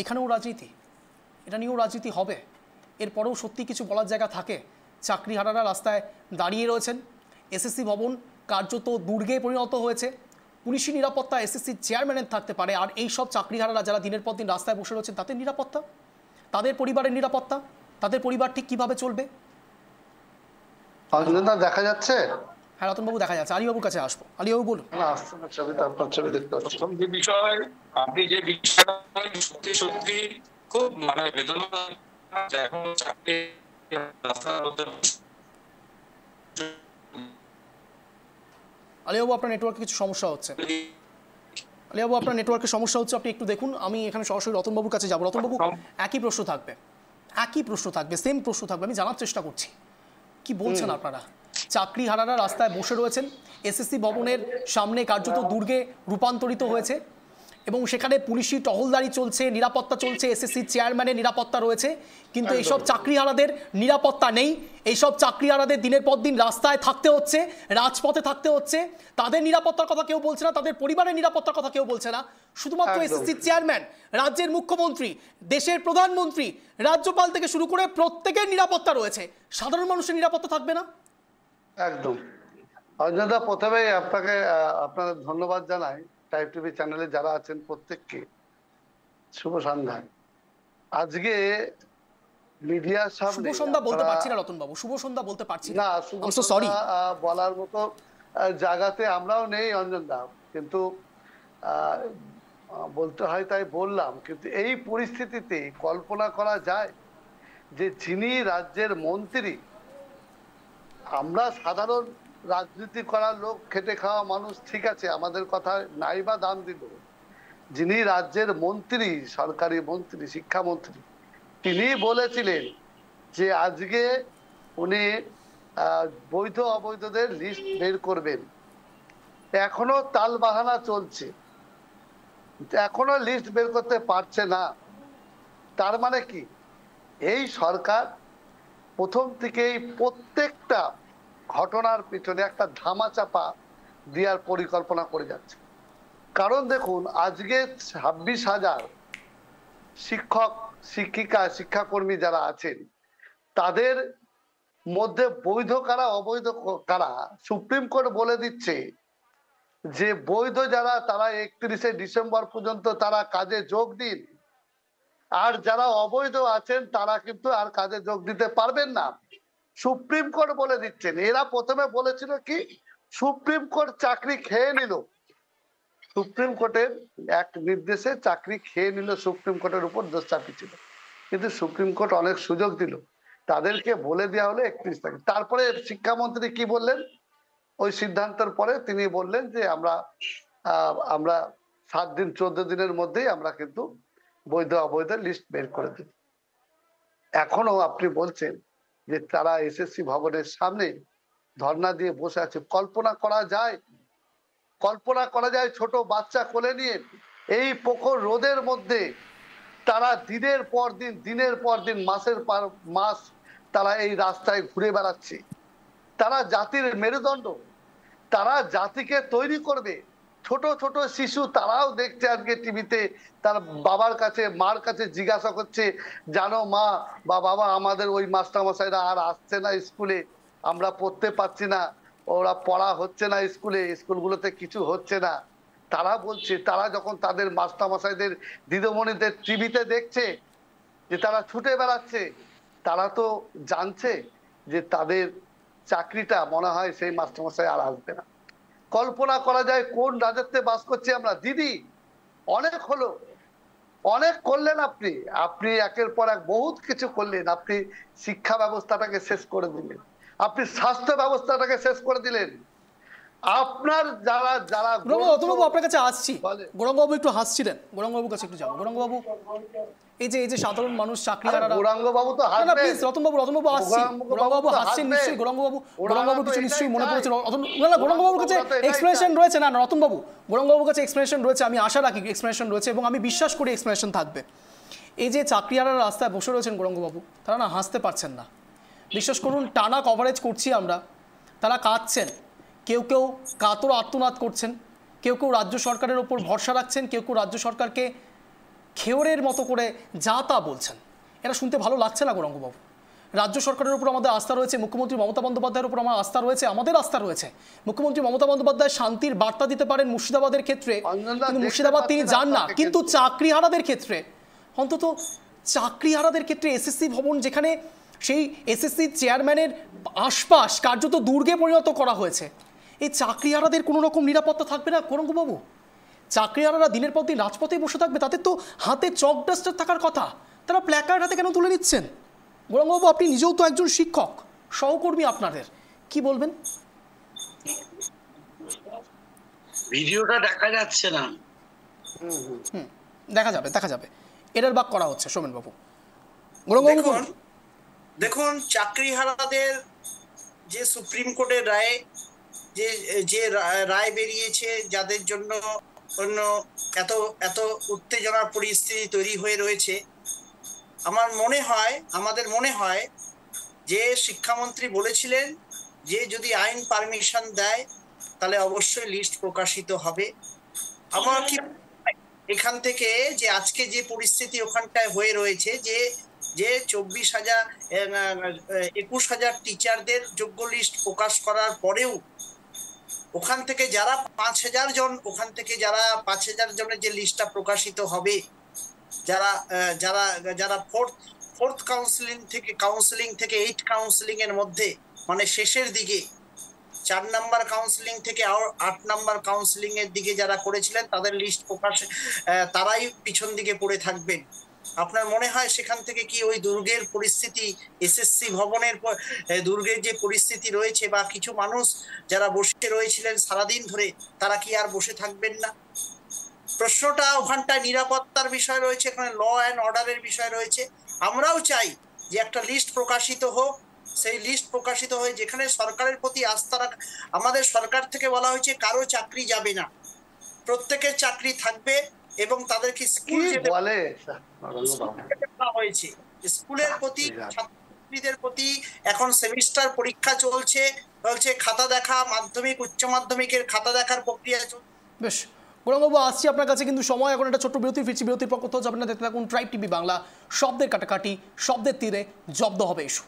এখানেও রাজনীতি, এটা নিয়েও রাজনীতি হবে? এরপরেও সত্যি কিছু বলার জায়গা থাকে? চাকরিহারারা রাস্তায় দাঁড়িয়ে রয়েছেন, এসএসসি ভবন কার্যত দুর্গে পরিণত হয়েছে। পুলিশি নিরাপত্তা এসএসসির চেয়ারম্যানের থাকতে পারে, আর এই সব চাকরিহারারা যারা দিনের পর দিন রাস্তায় বসে রয়েছেন তাদের নিরাপত্তা, তাদের পরিবারের নিরাপত্তা, তাদের পরিবার ঠিক কিভাবে চলবে? দেখা যাচ্ছে। হ্যাঁ রতনবাবু, দেখা যাচ্ছে। আলীবাবুর কাছে আসবো। আলীবাবু বলুন। আপনি যে বিষয়টা সত্যি সত্যি খুব বেদনাদায়ক, এখন চাকরি আলীবাবু, আপনার নেটওয়ার্কে কিছু সমস্যা হচ্ছে। আলীবাবু, আপনার নেটওয়ার্কের সমস্যা হচ্ছে, আপনি একটু দেখুন। আমি এখানে সরাসরি রতনবাবুর কাছে যাবো। রতনবাবু, একই প্রশ্ন থাকবে, একই প্রশ্ন থাকবে, সেম প্রশ্ন থাকবে। আমি জানার চেষ্টা করছি কি বলছেন আপনারা। চাকরিহারারা রাস্তায় বসে রয়েছেন, এসএসসি ভবনের সামনে কার্যত দুর্গে রূপান্তরিত হয়েছে এবং সেখানে পুলিশি টহলদারি চলছে, নিরাপত্তা চলছে, এসএসসি চেয়ারম্যানের নিরাপত্তা রয়েছে। কিন্তু এইসব চাকরিহারাদের নিরাপত্তা নেই। এইসব চাকরিহারাদের দিনের পর দিন রাস্তায় থাকতে হচ্ছে, রাজপথে থাকতে হচ্ছে। তাদের নিরাপত্তার কথা কেউ বলছে না, তাদের পরিবারের নিরাপত্তার কথা কেউ বলছে না। শুধুমাত্র এসএসসি চেয়ারম্যান, রাজ্যের মুখ্যমন্ত্রী, দেশের প্রধানমন্ত্রী, রাজ্যপাল থেকে শুরু করে প্রত্যেকের নিরাপত্তা রয়েছে। সাধারণ মানুষের নিরাপত্তা থাকবে না? একদম। অঞ্জনদা, প্রথমেই আপনাদের ধন্যবাদ জানাই। টাইপ টিভি চ্যানেলে যারা আছেন প্রত্যেককে শুভ সন্ধ্যা। আজকে মিডিয়ার সামনে শুভ সন্ধ্যা বলতে পারছি না রতনবাবু, শুভ সন্ধ্যা বলতে পারছি না। সরি, বলার মতো জায়গাতে আমরাও নেই অঞ্জনদা, কিন্তু বলতে হয় তাই বললাম। কিন্তু এই পরিস্থিতিতে কল্পনা করা যায় যে যিনি রাজ্যের মন্ত্রী, আমরা সাধারণ রাজনীতি করার লোক, খেটে খাওয়া মানুষ, ঠিক আছে, আমাদের কথা নাই বা দাম দিল, যিনি রাজ্যের মন্ত্রী, সরকারি মন্ত্রী, শিক্ষামন্ত্রী, তিনি বলেছিলেন যে আজকে উনি বৈধ অবৈধদের লিস্ট বের করবেন। এখনো তালবাহানা চলছে, এখনো লিস্ট বের করতে পারছে না। তার মানে কি, এই সরকার প্রথম থেকেই প্রত্যেকটা ঘটনার পিছনে একটা ধামাচাপা দেওয়ার পরিকল্পনা করে যাচ্ছে। কারণ দেখুন, আজকে 26,000 শিক্ষক, শিক্ষিকা, শিক্ষাকর্মী যারা আছেন, তাদের মধ্যে বৈধ কারা অবৈধ কারা সুপ্রিম কোর্ট বলে দিচ্ছে যে বৈধ যারা তারা 31শে ডিসেম্বর পর্যন্ত তারা কাজে যোগ দিন, আর যারা অবৈধ আছেন তারা কিন্তু আর কাজে যোগ দিতে পারবেন না। সুপ্রিম কোর্ট বলে দিচ্ছেন। এরা প্রথমে বলেছিল কি সুপ্রিম কোর্ট চাকরি খেয়ে নিল, সুপ্রিম কোর্টের এক নির্দেশে চাকরি খেয়ে নিল, সুপ্রিম কোর্টের উপর দোষ চাপিয়েছিল। কিন্তু সুপ্রিম কোর্ট অনেক সুযোগ দিল, তাদেরকে বলে দেওয়া হলো 31 তারিখ। তারপরে শিক্ষামন্ত্রী কি বললেন, ওই সিদ্ধান্তের পরে তিনি বললেন যে আমরা 7 দিন 14 দিনের মধ্যেই আমরা কিন্তু বৈধ অবৈধ লিস্ট বের করে দেব। এখনো আপনি বলছেন যে তারা এসএসসি ভবনের সামনে ধর্ণা দিয়ে বসে আছে। কল্পনা করা যায় ছোট বাচ্চা কোলে নিয়ে এই প্রখর রোদের মধ্যে তারা দিনের পর দিন মাসের পর মাস তারা এই রাস্তায় ঘুরে বেড়াচ্ছে। তারা জাতির মেরুদণ্ড, তারা জাতিকে তৈরি করবে। ছোট ছোট শিশু তারাও দেখছে আজকে টিভিতে, তার বাবার কাছে মার কাছে জিজ্ঞাসা করছে, জানো মা বা বাবা আমাদের ওই মাস্টারমশাইরা আর আসছে না স্কুলে, আমরা পড়তে পারছি না, ওরা পড়া হচ্ছে না স্কুলগুলোতে কিছু হচ্ছে না। তারা বলছে, তারা যখন তাদের মাস্টারমশাইদের দিদিমণিদের টিভিতে দেখছে যে তারা ছুটে বেড়াচ্ছে, তারা তো জানছে যে তাদের চাকরিটা মনে হয় সেই মাস্টারমশাই আর আসবে না। কল্পনা করা যায় কোন রাজত্বে বাস করছি আমরা। দিদি অনেক হলো, অনেক করলেন আপনি একের পর এক বহুত কিছু করলেন। আপনি শিক্ষা ব্যবস্থাটাকে শেষ করে দিলেন, আপনি স্বাস্থ্য ব্যবস্থাটাকে শেষ করে দিলেন। আপনার যারা গৌরাঙ্গবাবু আপনার কাছে আসছি, গৌরাঙ্গবাবু একটু হাসছিলেন, গৌরাঙ্গবাবুর কাছে একটু যাবো। গৌরাঙ্গবাবু এই যে সাধারণ মানুষ চাকরিহারারা, গৌরাঙ্গবাবু তো হাসবেন, প্লিজ রতনবাবু আসছি, গৌরাঙ্গবাবু হাসছেন নিশ্চয়ই, গৌরাঙ্গবাবু কিছু নিশ্চয়ই মনে পড়েছে। না গৌরাঙ্গবাবুর কাছে এক্সপ্লেনেশন রয়েছে, না রতনবাবু গৌরাঙ্গবাবুর কাছে এক্সপ্লেনেশন রয়েছে, আমি আশা রাখি এক্সপ্লেনেশন রয়েছে এবং আমি বিশ্বাস করি এক্সপ্লেনেশন থাকবে। এই যে চাকরিহারারা রাস্তায় বসে রয়েছেন গৌরাঙ্গবাবু, তারা না হাসতে পারছেন না, বিশ্বাস করুন। টানা কভারেজ করছি আমরা, তারা কাঁদছেন, কেউ কাতর আত্মনাদ করছেন, কেউ রাজ্য সরকারের ওপর ভরসা রাখছেন, কেউ রাজ্য সরকারকে খেওরের মতো করে যা তা বলছেন। এটা শুনতে ভালো লাগছে না গৌরাঙ্গবাবু। রাজ্য সরকারের উপর আমাদের আস্থা রয়েছে, মুখ্যমন্ত্রী মমতা বন্দ্যোপাধ্যায়ের উপর আমার আস্থা রয়েছে, আমাদের আস্থা রয়েছে। মুখ্যমন্ত্রী মমতা বন্দ্যোপাধ্যায় শান্তির বার্তা দিতে পারেন মুর্শিদাবাদের ক্ষেত্রে, কিন্তু মুর্শিদাবাদ তিনি যান না। কিন্তু চাকরিহারাদের ক্ষেত্রে, অন্তত চাকরিহারাদের ক্ষেত্রে এসএসসি ভবন, যেখানে সেই এসএসসি চেয়ারম্যানের আশপাশ কার্যত দুর্গে পরিণত করা হয়েছে, এই চাকরিহারাদের কোনো রকম নিরাপত্তা থাকবে না গৌরাঙ্গবাবু? চাকরিহারারা দিনের পর দিন রাজপথে বসে থাকবে, তাদের তো হাতে চক ডাস্টার থাকার কথা, তারা প্ল্যাকার্ড হাতে কেন তুলে নিচ্ছেন? গৌরাঙ্গবাবু আপনি নিজেও তো একজন শিক্ষক, সহকর্মী আপনাদের, কি বলবেন? ভিডিওটা দেখা যাচ্ছে না। দেখা যাবে এটার বাক করা হচ্ছে সোমেনবাবু। দেখুন চাকরিহারাদের যে সুপ্রিম কোর্টের রায়, যে রায় বেরিয়েছে, যাদের জন্য এত উত্তেজনার পরিস্থিতি তৈরি হয়ে রয়েছে, আমাদের মনে হয় যে শিক্ষামন্ত্রী বলেছিলেন যে যদি আইন পারমিশন দেয় তাহলে অবশ্যই লিস্ট প্রকাশিত হবে। আমার কি এখান থেকে যে আজকে যে পরিস্থিতি ওখানটায় হয়ে রয়েছে, যে 21,000 টিচারদের যোগ্য লিস্ট প্রকাশ করার পরেও ওখান থেকে যারা 5,000 জন, ওখান থেকে যারা 5,000 জনের যে লিস্টটা প্রকাশিত হবে, যারা ফোর্থ কাউন্সিলিং থেকে 8 কাউন্সিলিং এর মধ্যে, মানে শেষের দিকে 4 নাম্বার কাউন্সিলিং থেকে 8 নাম্বার কাউন্সিলিং এর দিকে যারা করেছিলেন, তাদের লিস্ট প্রকাশ, তারাই পিছন দিকে পড়ে থাকবেন। আপনার মনে হয় সেখান থেকে কি ওই দুর্গের পরিস্থিতি, এসএসসি ভবনের দুর্গের যে পরিস্থিতি রয়েছে, বা কিছু মানুষ যারা বসে রয়েছিলেন সারাদিন ধরে, তারা কি আর বসে থাকবেন না? প্রশ্নটা ওখানটায় নিরাপত্তার বিষয় রয়েছে, এখানে ল অ্যান্ড অর্ডারের বিষয় রয়েছে। আমরাও চাই যে একটা লিস্ট প্রকাশিত হোক, সেই লিস্ট প্রকাশিত হয়ে যেখানে সরকারের প্রতি আস্থা রাখা, আমাদের সরকার থেকে বলা হয়েছে কারো চাকরি যাবে না, প্রত্যেকের চাকরি থাকবে এবং তাদেরকে স্কুল যেতে হয়েছে। স্কুলের প্রতি, ছাত্রছাত্রীদের প্রতি এখন সেমিস্টার পরীক্ষা চলছে, খাতা দেখা, মাধ্যমিক উচ্চ মাধ্যমিকের খাতা দেখার প্রক্রিয়া চলছে। বেশ গৌরাঙ্গবাবু আসছি আপনার কাছে, কিন্তু সময় এখন একটা ছোট্ট বিরতি, ফিরছি বিরতির পর কোথাও যাবেন না, দেখতে থাকুন ট্রাইব টিভি বাংলা। শব্দের কাটাকাটি, শব্দের তীরে জব্দ হবে ইস্যু।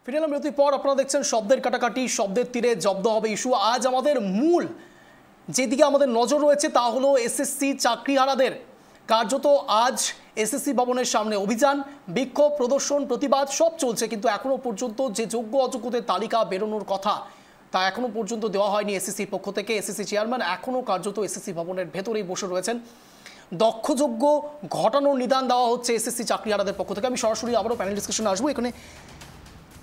ফিরে এলাম বিরতির পর। আপনারা দেখছেন শব্দের কাটাকাটি, শব্দের তীরে জব্দ হবে ইস্যু। আজ আমাদের মূল যেদিকে আমাদের নজর রয়েছে তা হলো এসএসসি চাকরিহারাদের। কার্যত আজ এসএসসি ভবনের সামনে অভিযান, বিক্ষোভ, প্রদর্শন, প্রতিবাদ সব চলছে, কিন্তু এখনো পর্যন্ত যে যোগ্য অযোগ্যদের তালিকা বেরোনোর কথা তা এখনো পর্যন্ত দেওয়া হয়নি এসএসসির পক্ষ থেকে। এসএসসি চেয়ারম্যান এখনো কার্যত এসএসসি ভবনের ভেতরেই বসে রয়েছেন। দক্ষযোগ্য ঘটানোর নিদান দেওয়া হচ্ছে এসএসসি চাকরিহারাদের পক্ষ থেকে। আমি সরাসরি আবারও প্যানেল ডিসকাশনে আসবো। এখানে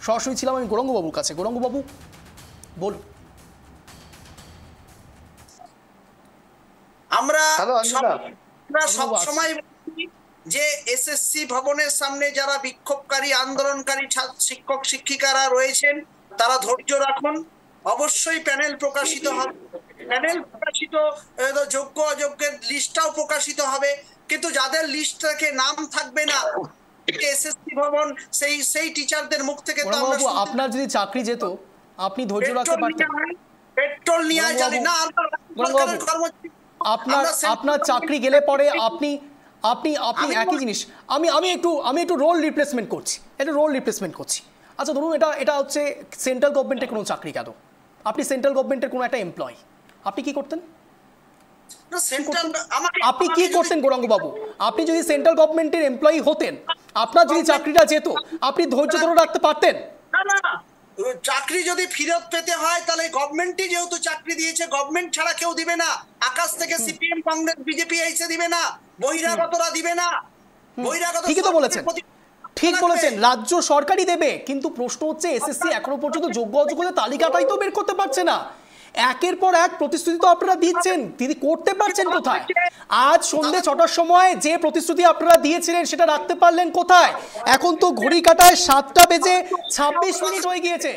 সরাসরি ছিলাম আমি গৌরাঙ্গবাবুর কাছে। গৌরাঙ্গবাবু বলুন। আমরা হ্যালো অঞ্জনা, সব সময় যে এসএসসি ভবনের সামনে যারা বিক্ষোভকারী, আন্দোলনকারী শিক্ষক শিক্ষিকারা রয়েছেন তারা ধৈর্য রাখুন। অবশ্যই প্যানেল প্রকাশিত হবে, প্যানেল প্রকাশিত, যোগ্য অযোগ্যের লিস্টটাও প্রকাশিত হবে, কিন্তু যাদের লিস্ট থেকে নাম থাকবে না এসএসসি ভবন সেই টিচারদের মুখ থেকে তো আমরা আপনার যদি চাকরি যেত আপনি ধৈর্য রাখতে পারতেন? পেট্রোল নিয়ে জানি না আপনার চাকরি গেলে পরে আপনি আপনি আপনি একই জিনিস। আমি একটু রোল রিপ্লেসমেন্ট করছি, আচ্ছা ধরুন এটা হচ্ছে সেন্ট্রাল গভর্নমেন্টের কোনো চাকরি। কেন আপনি সেন্ট্রাল গভর্নমেন্টের কোনো একটা এমপ্লয়ি, আপনি কি করতেন? আপনি কি করতেন গৌরাঙ্গবাবু? আপনি যদি সেন্ট্রাল গভর্নমেন্টের এমপ্লয়ি হতেন, আপনার যদি চাকরিটা যেত, আপনি ধৈর্য ধরে রাখতে পারতেন? না, চাকরি যদি ফেরত পেতে হয় তাহলে গভর্নমেন্টই যেহেতু চাকরি দিয়েছে, গভর্নমেন্ট ছাড়া কেউ দিবে না। আকাশ থেকে সিপিএম, কংগ্রেস, বিজেপি এসে দিবে না, বহিরাগতরা দিবে না। ঠিকই তো বলেছেন, ঠিক বলেছেন, রাজ্য সরকারই দেবে। কিন্তু প্রশ্ন হচ্ছে এসএসসি এখনো পর্যন্ত যোগ্য অযোগ্যদের তালিকাটাই তো বের করতে পারছে না। একের পর এক প্রতিশ্রুতি তো আপনারা দিচ্ছেন, দিদি করতে পারছেন কোথায়? আজ সন্ধ্যে 6টার সময় যে প্রতিশ্রুতি আপনারা দিয়েছিলেন সেটা রাখতে পারলেন কোথায়? এখন তো ঘড়ি কাটায় 7:26 হয়ে গিয়েছে।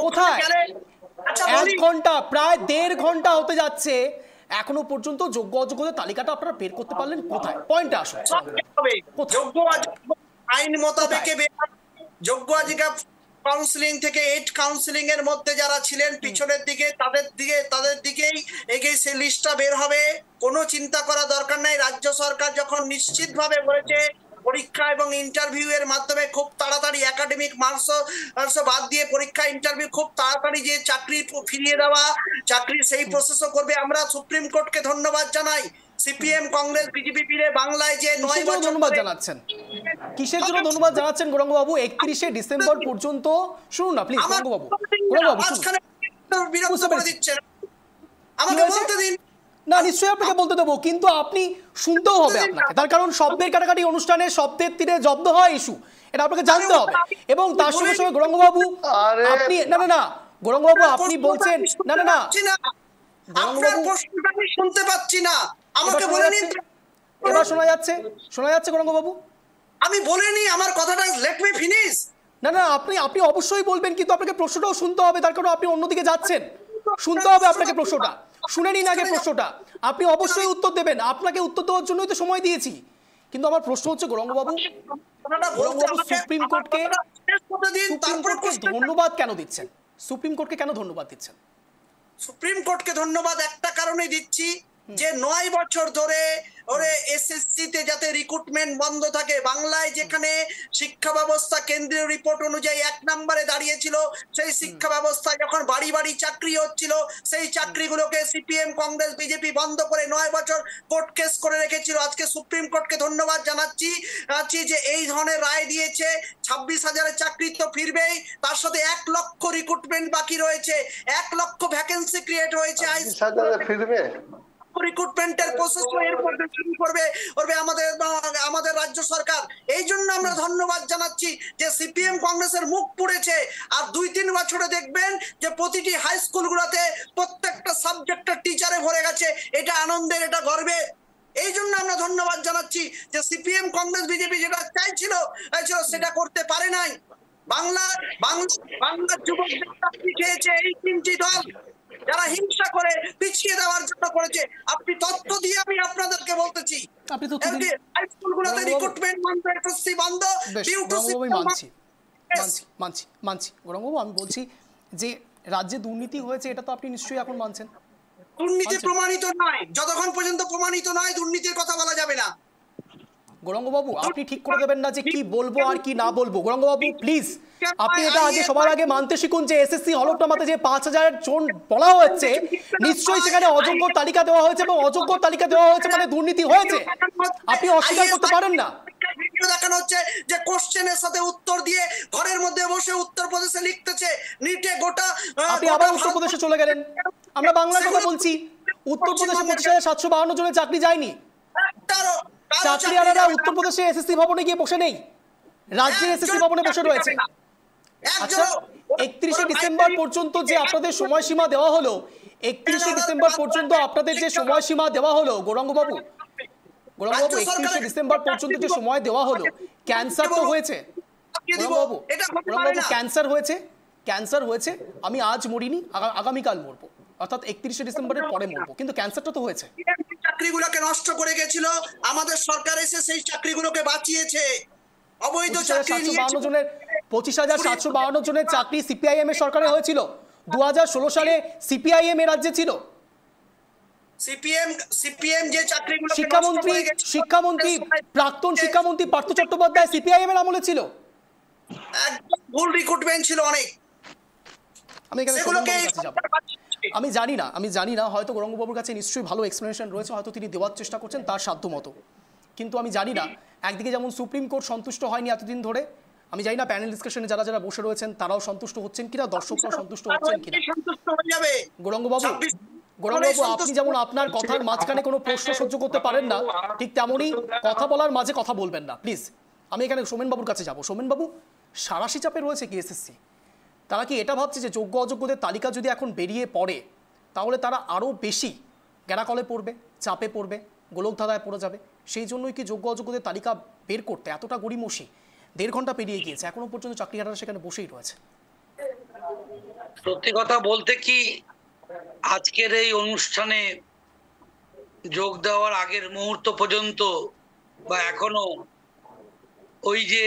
কোথায়? 1 ঘন্টা, প্রায় 1.5 ঘন্টা হতে যাচ্ছে, এখনো পর্যন্ত যোগ্য অযোগ্যদের তালিকাটা আপনারা বের করতে পারলেন কোথায়? পয়েন্টে আসুন। যোগ্য অযোগ্য আইন মোতাবেক যোগ্য অযোগ্য কাউন্সিলিং থেকে 8 কাউন্সিলিং এর মধ্যে যারা ছিলেন পিছনের দিকে তাদের দিকেই এগিয়ে সেই লিস্টটা বের হবে। কোনো চিন্তা করা দরকার নাই। রাজ্য সরকার যখন নিশ্চিতভাবে বলেছে পরীক্ষা এবং ইন্টারভিউ এর মাধ্যমে খুব তাড়াতাড়ি একাডেমিক মার্কস বাদ দিয়ে পরীক্ষা ইন্টারভিউ খুব তাড়াতাড়ি যে চাকরি ফিরিয়ে দেওয়া, চাকরি সেই প্রসেসও করবে। আমরা সুপ্রিম কোর্টকে ধন্যবাদ জানাই। সিপিএম, কংগ্রেস, বিজেপি মিলে বাংলায় যে 9 বছর ধন্যবাদ জানাচ্ছেন। কিসের জন্য ধন্যবাদ জানাচ্ছেন গৌরাঙ্গবাবু? 31শে ডিসেম্বর পর্যন্ত শুনুন না প্লিজ গৌরাঙ্গবাবু। বিরক্ত করে দিচ্ছেন, আমাকে বলতে দিন। না, নিশ্চয়ই আপনাকে বলতে দেবো, কিন্তু আপনি শুনতেও হবে আপনাকে, তার কারণ শব্দের কাটাকাটি অনুষ্ঠানে শব্দের তীরে জব্দ হয় ইস্যু, এটা আপনাকে জানতে হবে। এবং তার সঙ্গে সঙ্গে গৌরাঙ্গবাবু আপনি না গৌরাঙ্গবাবু আপনি বলছেন না আপনার প্রশ্নটা আমি শুনতে পাচ্ছি না, আমাকে বলে নিন। এবার শোনা যাচ্ছে গৌরাঙ্গবাবু? আমি বলিনি, আমার কথাটা লেট মি ফিনিশ। না আপনি অবশ্যই বলবেন, কিন্তু আপনাকে প্রশ্নটাও শুনতে হবে, তার কারণ আপনি অন্যদিকে যাচ্ছেন। শুনতে হবে আপনাকে প্রশ্নটা, শুনে নিন আগে প্রশ্নটা, আপনি অবশ্যই উত্তর দেবেন। আপনাকে উত্তর দেওয়ার জন্যই তো সময় দিয়েছি। কিন্তু আমার প্রশ্ন হচ্ছে গৌরাঙ্গবাবু, সুপ্রিম কোর্টকে ধন্যবাদ কেন দিচ্ছেন? সুপ্রিম কোর্টকে কেন ধন্যবাদ দিচ্ছেন? সুপ্রিম কোর্টকে ধন্যবাদ একটা কারণে দিচ্ছি যে 9 বছর ধরে এসএসসি তে যাতে রিক্রুটমেন্ট বন্ধ থাকে। বাংলায় যেখানে শিক্ষা ব্যবস্থা কেন্দ্রীয় রিপোর্ট অনুযায়ী 1 নম্বরে দাঁড়িয়েছিল, সেই শিক্ষা ব্যবস্থা যখন বাড়ি বাড়ি চাকরি হচ্ছিল, সেই চাকরিগুলোকে সিপিএম, কংগ্রেস, বিজেপি বন্ধ করে 9 বছর কোর্ট কেস করে রেখেছিল। আজকে সুপ্রিম কোর্টকে ধন্যবাদ জানাচ্ছি যে এই ধরনের রায় দিয়েছে। 26,000 চাকরি তো ফিরবেই, তার সাথে 1 লক্ষ রিক্রুটমেন্ট বাকি রয়েছে, 1 লক্ষ ভ্যাকেন্সি ক্রিয়েট হয়েছে। ফিরবে রিক্রুটমেন্টের প্রসেস এরপর শুরু করবে আমাদের রাজ্য সরকার। এই জন্য আমরা ধন্যবাদ জানাচ্ছি যে সিপিএম কংগ্রেসের মুখ পুড়েছে। আর 2-3 বছরে দেখবেন যে প্রতিটি হাই স্কুলগুলোতে প্রত্যেকটা সাবজেক্টের টিচারে ভরে গেছে। এটা আনন্দের, এটা গর্বের। এই জন্য আমরা ধন্যবাদ জানাচ্ছি যে সিপিএম, কংগ্রেস, বিজেপি যেটা চাইছিল সেটা করতে পারে নাই। বাংলার যুবকদের চাকরি খেয়েছে এই 3টি দল, যারা হিংসা করে পিছিয়ে দেওয়ার জন্য করেছে। আপনি তথ্য দিয়ে আমি আপনাদেরকে বলতেছি, স্কুলগুলোতে রিক্রুটমেন্ট বন্ধ, এসএসসি বন্ধ। মানছি গৌরাঙ্গবাবু, আমি বলছি যে রাজ্যে দুর্নীতি হয়েছে, এটা তো আপনি নিশ্চয়ই এখন মানছেন। দুর্নীতি প্রমাণিত নয়, যতক্ষণ পর্যন্ত প্রমাণিত নয় দুর্নীতির কথা বলা যাবে না। গৌরাঙ্গবাবু আপনি ঠিক করে দেবেন না যে কি বলবো আর কি না বলবো। গৌরাঙ্গবাবু প্লিজ আপনি এটা আগে সবার আগে মানতে শিখুন যে এসএসসি হলফনামাতে যে 5000 জন বলা হচ্ছে, নিশ্চয়ই সেখানে অযোগ্য তালিকা দেওয়া হয়েছে, এবং অযোগ্য তালিকা দেওয়া হয়েছে মানে দুর্নীতি হয়েছে। আপনি অস্বীকার করতে পারেন না। ভিডিও দেখানো হচ্ছে যে কোশ্চেনের সাথে উত্তর দিয়ে ঘরের মধ্যে বসে উত্তরপ্রদেশে লিখতেছে নিটে গোটা। আপনি আবার উত্তরপ্রদেশে চলে গেলেন। আমরা বাংলার কথা বলছি। উত্তরপ্রদেশে 25,752 জনের চাকরি যায়নি। চাকরিয়ারা উত্তরপ্রদেশে এসএসসি ভবনে গিয়ে বসে নেই, রাজ্যের এসএসসি ভবনে বসে রয়েছে। আচ্ছা, 31শে ডিসেম্বর পর্যন্ত যে আপনাদের সময়সীমা দেওয়া হলো, 31শে ডিসেম্বর পর্যন্ত আপনাদের যে সময়সীমা দেওয়া হলো, গৌরাঙ্গবাবু 31শে ডিসেম্বর পর্যন্ত যে সময় দেওয়া হলো, ক্যান্সার তো হয়েছে গৌরাঙ্গবাবু, ক্যান্সার হয়েছে। আমি আজ মরিনি, আগামীকাল মরবো, অর্থাৎ 31শে ডিসেম্বরের পরে মরবো, কিন্তু ক্যান্সারটা তো হয়েছে। চাকরিগুলোকে নষ্ট করে গেছিল, আমাদের সরকার এসে সেই চাকরিগুলোকে বাঁচিয়েছে। অবৈধ চাকরি 25,752 জনের চাকরি সিপিআইএম এর সরকারে হয়েছিল। 2016 সালে সিপিআইএম এর রাজ্যে ছিল। সিপিএম যে চাকরিগুলো শিক্ষামন্ত্রী প্রাক্তন শিক্ষামন্ত্রী পার্থ চট্টোপাধ্যায় সিপিআইএম এর আমলে ছিল। একদম ভুল রিক্রুটমেন্ট ছিল অনেক। আমি এখানে আমি জানি না হয়তো গৌরাঙ্গবাবুর কাছে নিশ্চয়ই ভালো এক্সপ্লেনেশন রয়েছে, হয়তো তিনি দেওয়ার চেষ্টা করছেন তার সাধ্য মতো, কিন্তু আমি জানি না। একদিকে যেমন সুপ্রিম কোর্ট সন্তুষ্ট হয়নি এতদিন ধরে, আমি জানি না প্যানেল ডিসকাশনে যারা যারা বসে রয়েছেন তারাও সন্তুষ্ট হচ্ছেন কিনা, দর্শকরাও সন্তুষ্ট হচ্ছেন কিনা। গৌরাঙ্গবাবু, আপনি যেমন আপনার কথার মাঝখানে কোনো প্রশ্ন সহ্য করতে পারেন না, ঠিক তেমনই কথা বলার মাঝে কথা বলবেন না প্লিজ। আমি এখানে সোমেনবাবুর কাছে যাব। সোমেনবাবু, সারাশি চাপে রয়েছে কি এসএসসি? তারা কি এটা ভাবছে যে যোগ্য অযোগ্যদের তালিকা যদি এখন বেরিয়ে পড়ে তাহলে তারা আরও বেশি গ্যারাকলে পড়বে, চাপে পড়বে, গোলকধাঁধায় পড়ে যাবে? সেই জন্যই কি যোগ্য অযোগ্যদের তালিকা বের করতে এতটা গড়িমসি? 1.5 ঘন্টা পেরিয়ে গিয়েছে, এখনো পর্যন্ত চাকরিহারারা সেখানে বসেই রয়েছে। সত্যি কথা বলতে কি, আজকের এই অনুষ্ঠানে যোগ দেওয়ার আগের মুহূর্ত পর্যন্ত বা এখনো ওই যে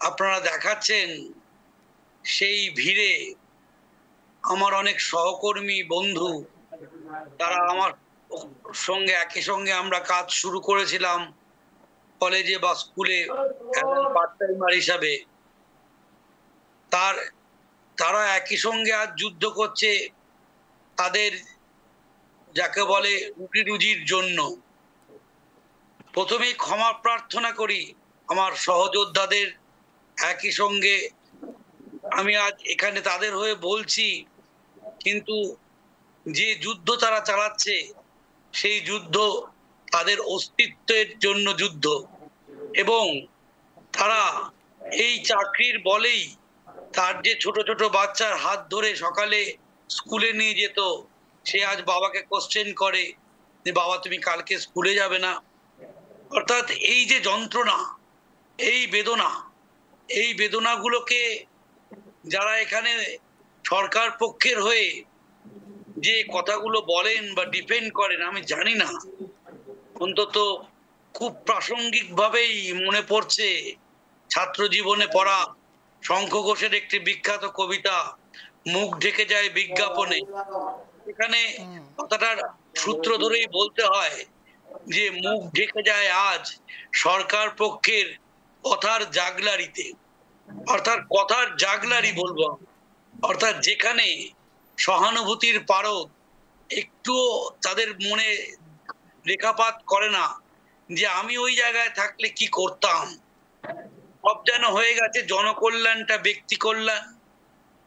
আপনারা দেখাচ্ছেন সেই ভিড়ে আমার অনেক সহকর্মী বন্ধু, তারা আমার সঙ্গে একই সঙ্গে আমরা কাজ শুরু করেছিলাম কলেজে বা স্কুলে পার্ট টাইমার হিসাবে, তারা একই সঙ্গে আজ যুদ্ধ করছে তাদের যাকে বলে রুটি রুজির জন্য। প্রথমেই ক্ষমা প্রার্থনা করি আমার সহযোদ্ধাদের, একই সঙ্গে আমি আজ এখানে তাদের হয়ে বলছি, কিন্তু যে যুদ্ধ তারা চালাচ্ছে সেই যুদ্ধ তাদের অস্তিত্বের জন্য যুদ্ধ, এবং তারা এই চাকরির বলেই তার যে ছোট ছোট বাচ্চার হাত ধরে সকালে স্কুলে নিয়ে যেত, সে আজ বাবাকে কোশ্চেন করে যে বাবা তুমি কালকে স্কুলে যাবে না। অর্থাৎ এই যে যন্ত্রণা, এই বেদনাগুলোকে যারা এখানে সরকার পক্ষের হয়ে যে কথাগুলো বলেন বা ডিফেন্ড করেন, আমি জানি না, অন্তত খুব প্রাসঙ্গিক ভাবেই মনে পড়ছে ছাত্র জীবনে পড়া শঙ্খ ঘোষের একটি বিখ্যাত কবিতা, মুখ ঢেকে যায় বিজ্ঞাপনে। এখানে কথাটার সূত্র ধরেই বলতে হয় যে মুখ ঢেকে যায় আজ সরকার পক্ষের কথার জাগলারিতে, অর্থাৎ কথার জাগলারি বলবো, অর্থাৎ যেখানে সহানুভূতির পারদ একটুও তাদের মনে রেখাপাত করে না যে আমি ওই জায়গায় থাকলে কি করতাম। সব যেন হয়ে গেছে জনকল্যাণটা ব্যক্তি কল্যাণ।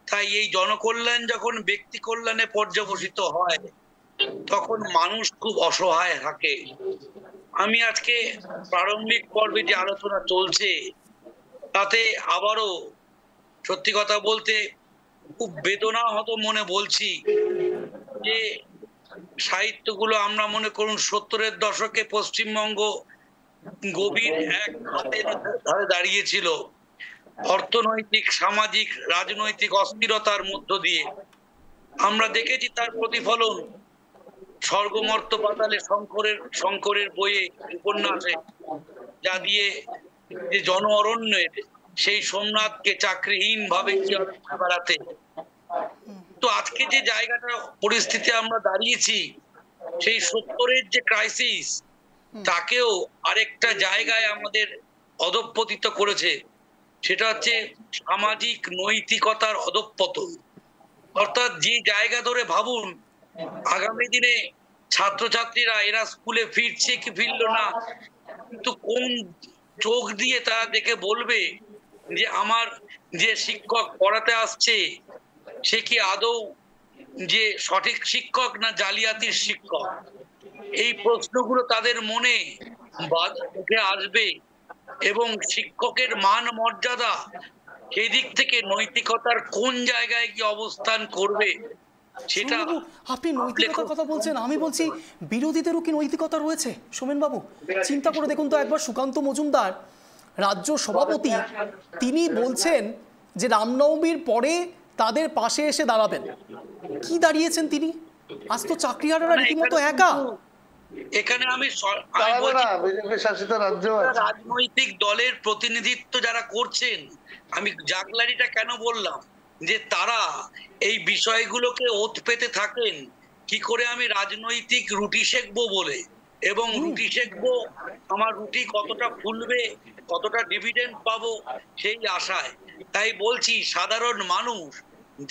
তাই এই জনকল্যাণ যখন ব্যক্তি কল্যাণে পর্যবসিত হয় তখন মানুষ খুব অসহায় থাকে। আমি আজকে প্রারম্ভিক পর্বে যে আলোচনা চলছে তাতে আবারও সত্যি কথা বলতে খুব বেদনাহত মনে বলছি যে সাহিত্যগুলো আমরা মনে করুন 70-এর দশকে পশ্চিমবঙ্গ গভীর এক খাতের ধারে দাঁড়িয়েছিল, অর্থনৈতিক, সামাজিক, রাজনৈতিক অস্থিরতার মধ্য দিয়ে। আমরা দেখেছি তার প্রতিফলন স্বর্গমর্ত পাতালে শঙ্করের বইয়ে, উপন্যাসে, যা দিয়ে যে জন অরণ্যের সেই সোমনাথকে চাকরিহীন ভাবে বেড়াতে। তো আজকে যে জায়গাটা পরিস্থিতি আমরা দাঁড়িয়েছি, সেই 70-এর যে ক্রাইসিস তাকেও আরেকটা জায়গায় আমাদের অধঃপতিত করেছে। সেটা হচ্ছে সামাজিক নৈতিকতার অধঃপতন। অর্থাৎ যে জায়গা ধরে ভাবুন আগামী দিনে ছাত্রছাত্রীরা এরা স্কুলে ফিরছে কি ফিরলো না, কিন্তু কোন চোখ দিয়ে তারা দেখে বলবে যে আমার যে শিক্ষক পড়াতে আসছে সে কি আদৌ যে সঠিক শিক্ষক না জালিয়াতির শিক্ষক? এই প্রশ্নগুলো তাদের মনে উঠে আসবে এবং শিক্ষকের মান মর্যাদা সেই দিক থেকে নৈতিকতার কোন জায়গায় কি অবস্থান করবে সেটা সোমেনবাবু, আপনি নৈতিকতার কথা বলছেন, আমি বলছি বিরোধীদেরও কি নৈতিকতা রয়েছে? সোমেনবাবু, চিন্তা করে দেখুন তো একবার, সুকান্ত মজুমদার রাজ্য সভাপতি, তিনি বলছেন যে রামনবমীর পরে তাদের পাশে এসে দাঁড়াবেন। কি দাঁড়িয়েছেন তিনি? আজ তো চাকরিহারারা রীতিমতো একা। এখানে আমি বিজেপি শাসিত রাজ্য রাজনৈতিক দলের প্রতিনিধিত্ব যারা করছেন, আমি জাগলারিটা কেন বললাম যে তারা এই বিষয়গুলোকে ওত পেতে থাকেন কি করে আমি রাজনৈতিক রুটি সেকবো বলে, এবং রুটি সেকবো আমার রুটি কতটা ফুলবে, কতটা ডিভিডেন্ড পাবো সেই আশায়। তাই বলছি সাধারণ মানুষ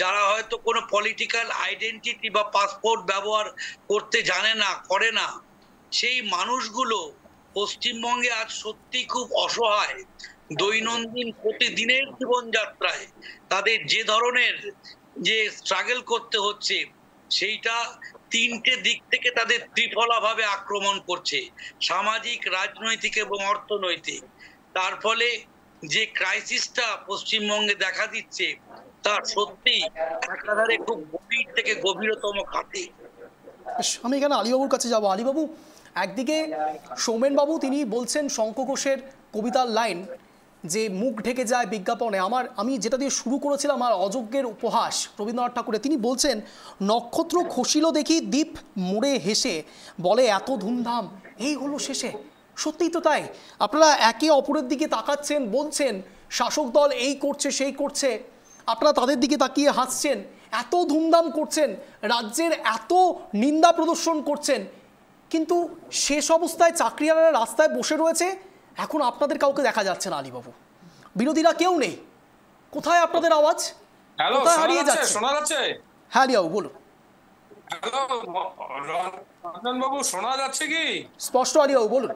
যারা হয়তো কোনো পলিটিক্যাল আইডেন্টিটি বা পাসপোর্ট ব্যবহার করতে জানে না, করে না, সেই মানুষগুলো পশ্চিমবঙ্গে আজ সত্যি খুব অসহায়। দৈনন্দিন প্রতিদিনের জীবনযাত্রায় তাদের যে ধরনের যে স্ট্রাগল করতে হচ্ছে সেইটা তিনটে দিক থেকে তাদের ত্রিফলা ভাবে আক্রমণ করছে, সামাজিক, রাজনৈতিক এবং অর্থনৈতিক। তার ফলে যে ক্রাইসিসটা পশ্চিমবঙ্গে দেখা দিচ্ছে তা সত্যি একাধারে খুব গভীর থেকে গভীরতম খাতে। আমি এখানে আলীবাবুর কাছে যাব। আলীবাবু, একদিকে সৌমেনবাবু তিনি বলছেন শঙ্খ ঘোষের কবিতার লাইন যে মুখ ঢেকে যায় বিজ্ঞাপনে, আমি যেটা দিয়ে শুরু করেছিলাম আমার অযোগ্যের উপহাস রবীন্দ্রনাথ ঠাকুরের, তিনি বলছেন নক্ষত্র খসিল দেখি দ্বীপ মোড়ে হেসে, বলে এত ধুমধাম এই হলো শেষে। সত্যিই তো তাই, আপনারা একে অপরের দিকে তাকাচ্ছেন, বলছেন শাসক দল এই করছে সেই করছে, আপনারা তাদের দিকে তাকিয়ে হাসছেন, এত ধুমধাম করছেন, রাজ্যের এত নিন্দা প্রদর্শন করছেন, কিন্তু শেষ অবস্থায় চাকরিয়ালরা রাস্তায় বসে রয়েছে। এখন আপনাদের কাউকে দেখা যাচ্ছে না আলীবাবু, বিরোধীরা কেউ নেই। কোথায় আপনাদের আওয়াজ? হ্যালো, কোথায় হারিয়ে যাচ্ছে? শোনা যাচ্ছে? হ্যাঁ আলীবাবু বলুন। হ্যালো রঞ্জন বাবু, শোনা যাচ্ছে কি? স্পষ্ট আলীবাবু বলুন।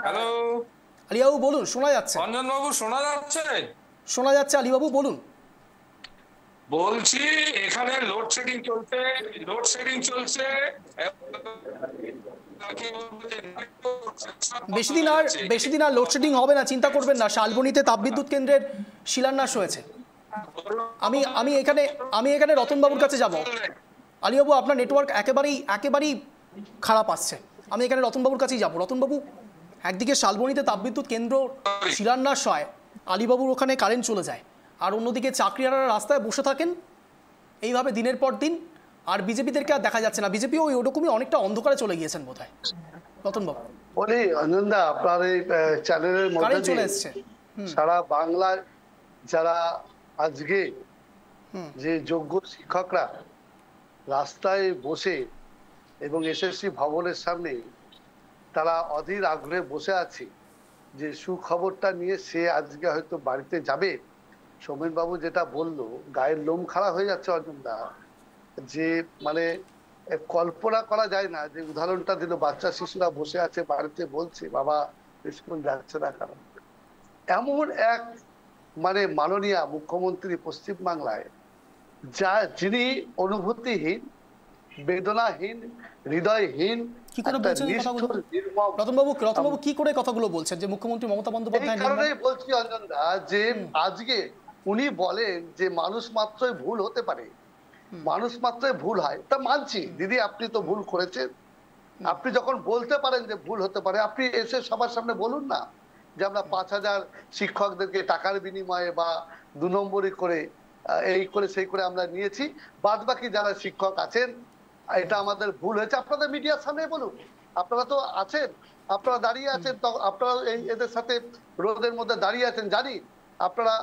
হ্যালো আলীবাবু বলুন, শোনা যাচ্ছে। রঞ্জন বাবু, শোনা যাচ্ছে? শোনা যাচ্ছে আলীবাবু বলুন। বলছি এখানে লোডশেডিং চলছে, লোডশেডিং চলছে। বেশি দিন আর লোডশেডিং হবে না, চিন্তা করবেন না। শালবনীতে তাপবিদ্যুৎ কেন্দ্রের শিলান্যাস হয়েছে। আমি এখানে রতনবাবুর কাছে যাব। আলীবাবু, আপনার নেটওয়ার্ক একেবারেই খারাপ আসছে। আমি এখানে রতনবাবুর কাছেই যাব। রতনবাবু, একদিকে শালবনীতে তাপবিদ্যুৎ কেন্দ্র শিলান্যাস হয়, আলীবাবুর ওখানে কারেন্ট চলে যায়, আর অন্যদিকে চাকরিয়ালরা রাস্তায় বসে থাকেন এইভাবে দিনের পর দিন, আর বিজেপিদেরকে আর দেখা যাচ্ছে না। বিজেপিও ওরকমই অনেকটা অন্ধকারে চলে গিয়েছেন বোধহয়। রতনবাবু বলি, অঞ্জনদা, আপনার এই চ্যানেলের মধ্যে চলে এসছে সারা বাংলায় যারা আজকে যে যোগ্য শিক্ষকরা রাস্তায় বসে এবং এসএসসি ভবনের সামনে তারা অধীর আগ্রহে বসে আছে যে সুখবরটা নিয়ে সে আজকে হয়তো বাড়িতে যাবে। সৌমেনবাবু যেটা বললো, গায়ের লোম খাড়া হয়ে যাচ্ছে অর্জুনদা, যে মানে কল্পনা করা যায় না। যে উদাহরণটা দিল, বাচ্চা শিশুরা বসে আছে বাড়িতে, বলছে বাবা স্কুল যাচ্ছে না কারণ। এমন এক মানে মাননীয় মুখ্যমন্ত্রী পশ্চিমবাংলায়, যিনি অনুভূতিহীন, বেদনাহীন, হৃদয়হীন, কি করে বলছেন কথাগুলো? রতনবাবু কি করে কথাগুলো বলছেন যে মুখ্যমন্ত্রী মমতা বন্দ্যোপাধ্যায়? এই কারণেই বলছি অঞ্জনদা, যে আজকে উনি বলেন যে মানুষ মাত্রই ভুল হতে পারে, মানুষ মাত্রই ভুল হয়, তা মানছি দিদি, আপনি তো ভুল করেছেন। আপনি যখন বলতে পারেন যে ভুল হতে পারে, আপনি এসে সবার সামনে বলুন না যে আমরা 5,000 শিক্ষকদেরকে টাকার বিনিময়ে বা 2 নম্বরই করে এই করে সেই করে আমরা নিয়েছি, বাদ বাকি যারা শিক্ষক আছেন এটা আমাদের ভুল হয়েছে, আপনাদের মিডিয়ার সামনে বলুন। আপনারা তো আছেন, আপনারা দাঁড়িয়ে আছেন, তো আপনারা এদের সাথে রোদের মধ্যে দাঁড়িয়ে আছেন, জানি আপনারা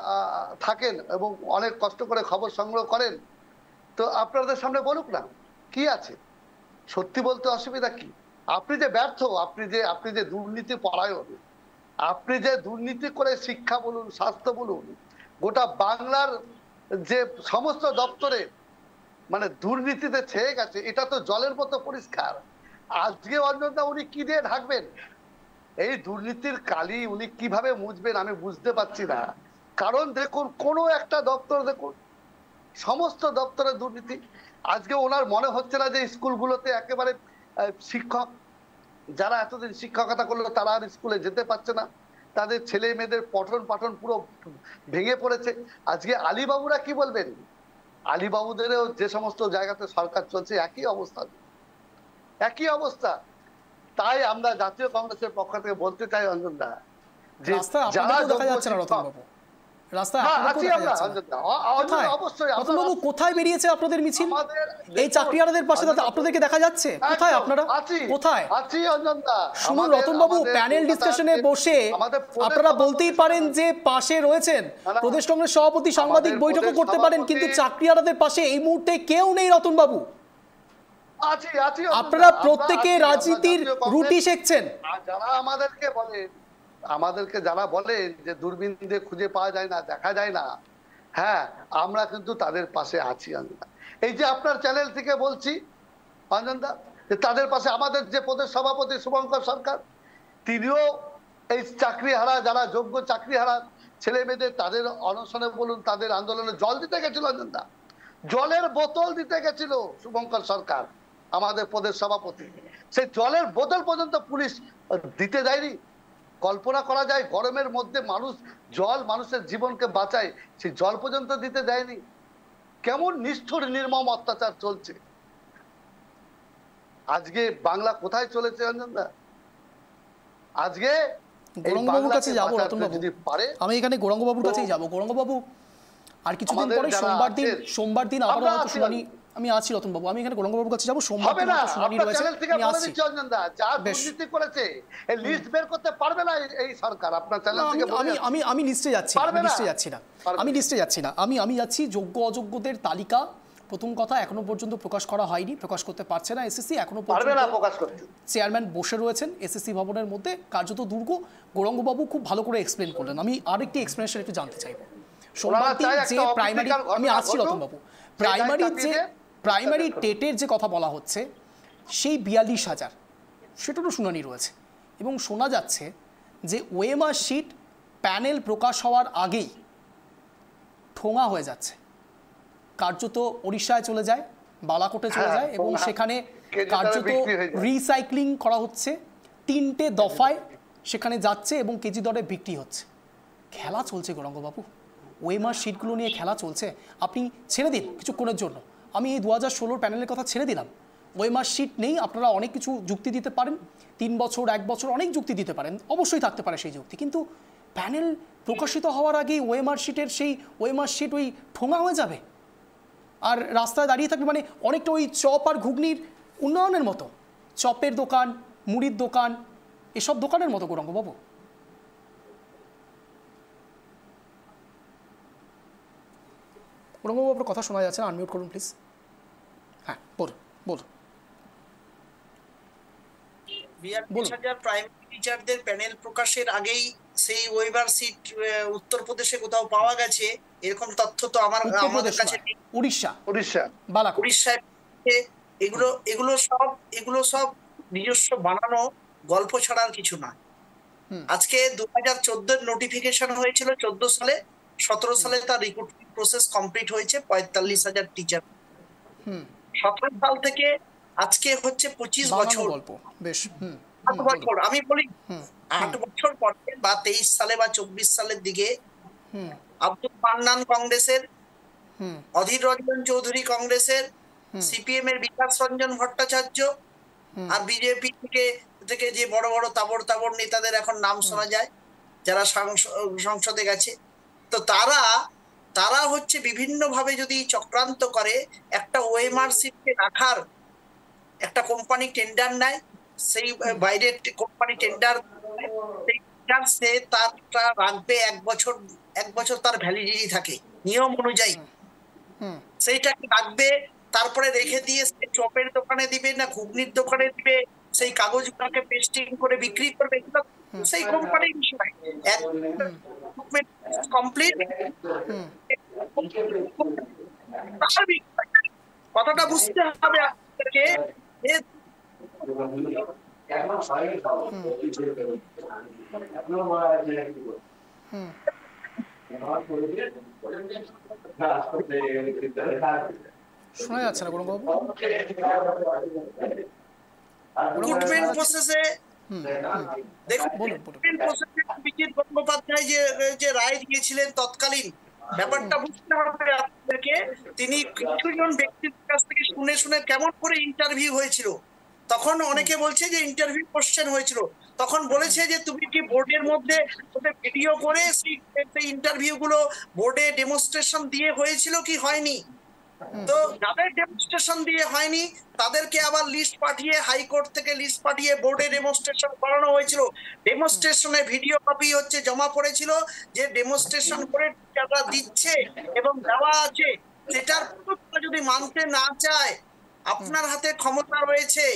থাকেন এবং অনেক কষ্ট করে খবর সংগ্রহ করেন, তো আপনাদের সামনে বলুক না কি আছে, সত্যি বলতে অসুবিধা কি? আপনি যে ব্যর্থ, আপনি যে দুর্নীতি পরায়ণ, আপনি যে দুর্নীতি করে শিক্ষা বলুন, স্বাস্থ্য বলুন, গোটা বাংলার যে সমস্ত দপ্তরে মানে দুর্নীতিতে ছেয়ে গেছে, এটা তো জলের মতো পরিষ্কার। আজকে অঞ্জনদা উনি কি দিয়ে ঢাকবেন এই দুর্নীতির কালি? উনি কিভাবে মুছবেন আমি বুঝতে পারছি না। কারণ দেখুন, কোনো একটা দপ্তর দেখুন, সমস্ত দপ্তরে দুর্নীতি। আজকে ওনার মনে হচ্ছে না যে স্কুলগুলোতে একেবারে শিক্ষক যারা এতদিন শিক্ষকতা করলো তারা আর স্কুলে যেতে পারছে না, তাদের ছেলে মেয়েদের পঠন পাঠন পুরো ভেঙে পড়েছে। আজকে আলীবাবুরা কি বলবেন? আলীবাবুদেরও যে সমস্ত জায়গাতে সরকার চলছে একই অবস্থা, একই অবস্থা। তাই আমরা জাতীয় কংগ্রেসের পক্ষ থেকে বলতে চাই অঞ্জনদা, যে রাস্তায় যারা আপনাদেরও দেখা যাচ্ছে না রতনবাবু, রাস্তায় আপনাদেরও দেখা যাচ্ছে না। কোথায় অবশ্যই রতনবাবু, কোথায় বেরিয়েছে আপনাদের মিছিল? আমাদের এই চাকরিয়ারদের পাশে আপনাদেরকে দেখা যাচ্ছে? কোথায় আপনারা? কোথায়? আছি অঞ্জনদা। শুনুন রতনবাবু, প্যানেল ডিসকাশনে বসে আপনারা বলতেই পারেন যে পাশে রয়েছেন প্রদেশ কংগ্রেস সভাপতি, সাংবাদিক বৈঠকও করতে পারেন, কিন্তু চাকরিয়ারদের পাশে এই মুহূর্তে কেউ নেই রতনবাবু। আপনারা প্রত্যেকে রাজনীতির রুটি শেখছেন। যারা আমাদেরকে যারা বলে যে দূরবীন দিয়ে খুঁজে পাওয়া যায় না, দেখা যায় না, হ্যাঁ আমরা কিন্তু তাদের পাশে আছি অঞ্জনদা। এই যে আপনার চ্যানেল থেকে বলছি অঞ্জনদা, যে তাদের পাশে আমাদের যে প্রদেশ সভাপতি শুভঙ্কর সরকার, তিনিও এই চাকরিহারা, যারা যোগ্য চাকরিহারা ছেলে মেয়েদের, তাদের অনশনে বলুন, তাদের আন্দোলনে জল দিতে গেছিল অঞ্জনদা, জলের বোতল দিতে গেছিল শুভঙ্কর সরকার আমাদের প্রদেশ সভাপতি। সেই জলের বোতল পর্যন্ত পুলিশ দিতে দেয়নি। কল্পনা করা যায়, গরমের মধ্যে মানুষ জল মানুষের জীবনকে বাঁচায়, সেই জল পর্যন্ত দিতে দেয়নি। কেমন নিষ্ঠুর নির্মম অত্যাচার চলছে। আজকে বাংলা কোথায় চলেছে অঞ্জনদা? আজকে গৌরাঙ্গবাবুর কাছে যাবো রতনবাবু, আমি এখানে গৌরাঙ্গবাবুর কাছেই যাবো। গৌরাঙ্গবাবু, আর কিছুদিন পরে সোমবার দিন আবারও হয়তো শুনানি, আমি আছি রতনবাবু, আমি এখানে গৌরাঙ্গবাবুর কাছে যাবো। সোমবার দিন শুনানি রয়েছে, আমি আসছি। আমি লিস্টে যাচ্ছি না, আমি লিস্টে যাচ্ছি না, আমি যাচ্ছি যোগ্য অযোগ্যদের তালিকা। প্রথম কথা, এখনো পর্যন্ত প্রকাশ করা হয়নি, প্রকাশ করতে পারছে না এসএসসি এখনো পর্যন্ত। চেয়ারম্যান বসে রয়েছেন এসএসসি ভবনের মধ্যে, কার্যত দুর্গ। গৌরাঙ্গবাবু খুব ভালো করে এক্সপ্লেন করলেন, আমি আরেকটি এক্সপ্লেনেশন একটু জানতে চাইবো। সোমবার দিন যে প্রাইমারি, আমি আসছি রতনবাবু, প্রাইমারি টেটের যে কথা বলা হচ্ছে, সেই 42,000 সেটারও শুনানি রয়েছে, এবং শোনা যাচ্ছে যে ওএমআর শিট প্যানেল প্রকাশ হওয়ার আগেই ঠোঙা হয়ে যাচ্ছে, কার্যত ওড়িশায় চলে যায়, বালাকোটে চলে যায়, এবং সেখানে কার্যত রিসাইক্লিং করা হচ্ছে। 3টে দফায় সেখানে যাচ্ছে এবং কেজি দরে বিক্রি হচ্ছে। খেলা চলছে গৌরাঙ্গবাবু, ওএমআর শিটগুলো নিয়ে খেলা চলছে। আপনি ছেড়ে দিন কিছুক্ষণের জন্য, আমি এই 2016 প্যানেলের কথা ছেড়ে দিলাম। ওএমআর শিট নেই, আপনারা অনেক কিছু যুক্তি দিতে পারেন, 3 বছর 1 বছর অনেক যুক্তি দিতে পারেন, অবশ্যই থাকতে পারে সেই যুক্তি, কিন্তু প্যানেল প্রকাশিত হওয়ার আগেই ওএমআর শিটের সেই ওএমআর শিট ওই ঠোঙা হয়ে যাবে, আর রাস্তায় দাঁড়িয়ে থাকবে। মানে অনেকটা ওই চপ আর ঘুগনির উন্নয়নের মতো, চপের দোকান, মুড়ির দোকান, এসব দোকানের মতো। গৌরাঙ্গবাবু, গৌরাঙ্গবাবু আপনার কথা শোনা যাচ্ছে না, আনমিউট করুন প্লিজ। হ্যাঁ বলুন বলুন। 42,000 প্রাইমারি টিচারদের প্যানেল প্রকাশের আগেই সেই ওয়েবার সিট উত্তরপ্রদেশে কোথাও পাওয়া গেছে, এরকম তথ্য তো আমাদের কাছে নেই। উড়িষ্যায় এগুলো সব নিজস্ব বানানো গল্প ছাড়ার কিছু না। আজকে 2014 নোটিফিকেশন হয়েছিল 14 সালে, 17 সালে তার রিক্রুটমেন্ট প্রসেস কমপ্লিট হয়েছে 45,000 টিচার। 17 সাল থেকে আজকে হচ্ছে 25 বছর, বেশ 8 বছর, আমি বলি 8 বছর পরে বা 23 সালে বা 24 সালের দিকে আব্দুল মান্নান কংগ্রেসের, অধীর রঞ্জন চৌধুরী কংগ্রেসের, সিপিএম এর বিকাশ রঞ্জন ভট্টাচার্য, আর বিজেপি থেকে যে বড় বড় তাবড় নেতাদের এখন নাম শোনা যায় যারা সংসদে গেছে, তো তারা হচ্ছে বিভিন্ন ভাবে যদি চক্রান্ত করে, একটা ওএমআর সিটকে রাখার একটা কোম্পানি টেন্ডার নেয়, সেই বাইরের কোম্পানি টেন্ডার সে তারটা রাখবে 1 বছর তার ভ্যালিডিটি থাকে নিয়ম অনুযায়ী, সেইটাকে রাখবে, তারপরে রেখে দিয়ে সে চপের দোকানে দিবে না ঘুগনির দোকানে দিবে, সেই কাগজগুলোকে পেস্টিং করে বিক্রি করবে। সেই কোম্পানির বিষয় কমপ্লিট কথাটা বুঝতে হবে আপনাদেরকে যে শোনা যাচ্ছে না কোনো বাবু? রিক্রুটমেন্ট প্রসেসে দেখুন অভিজিৎ গঙ্গোপাধ্যায় যে রায় দিয়েছিলেন তৎকালীন, ব্যাপারটা বুঝতে হবে আপনাদেরকে। তিনি কিছুজন ব্যক্তির কাছ থেকে শুনে শুনে কেমন করে ইন্টারভিউ হয়েছিল, তখন অনেকে বলছে যে ইন্টারভিউ কোশ্চেন হয়েছিল, তখন বলেছে যে তুমি কি বোর্ডের মধ্যে ভিডিও করে সেই ইন্টারভিউ গুলো বোর্ডে ডেমনস্ট্রেশন দিয়ে হয়েছিল কি হয়নি? তো যাদের ডেমনস্ট্রেশন দিয়ে হয়নি তাদেরকে আবার লিস্ট পাঠিয়ে হাইকোর্ট থেকে লিস্ট পাঠিয়ে বোর্ডে ডেমনস্ট্রেশন করানো হয়েছিল। ডেমনস্ট্রেশনে ভিডিও কপি হচ্ছে জমা পড়েছিল, যে ডেমনস্ট্রেশন করে যারা দিচ্ছে এবং দেওয়া আছে সেটার যদি মানতে না চায়, আপনার হাতে ক্ষমতা রয়েছে,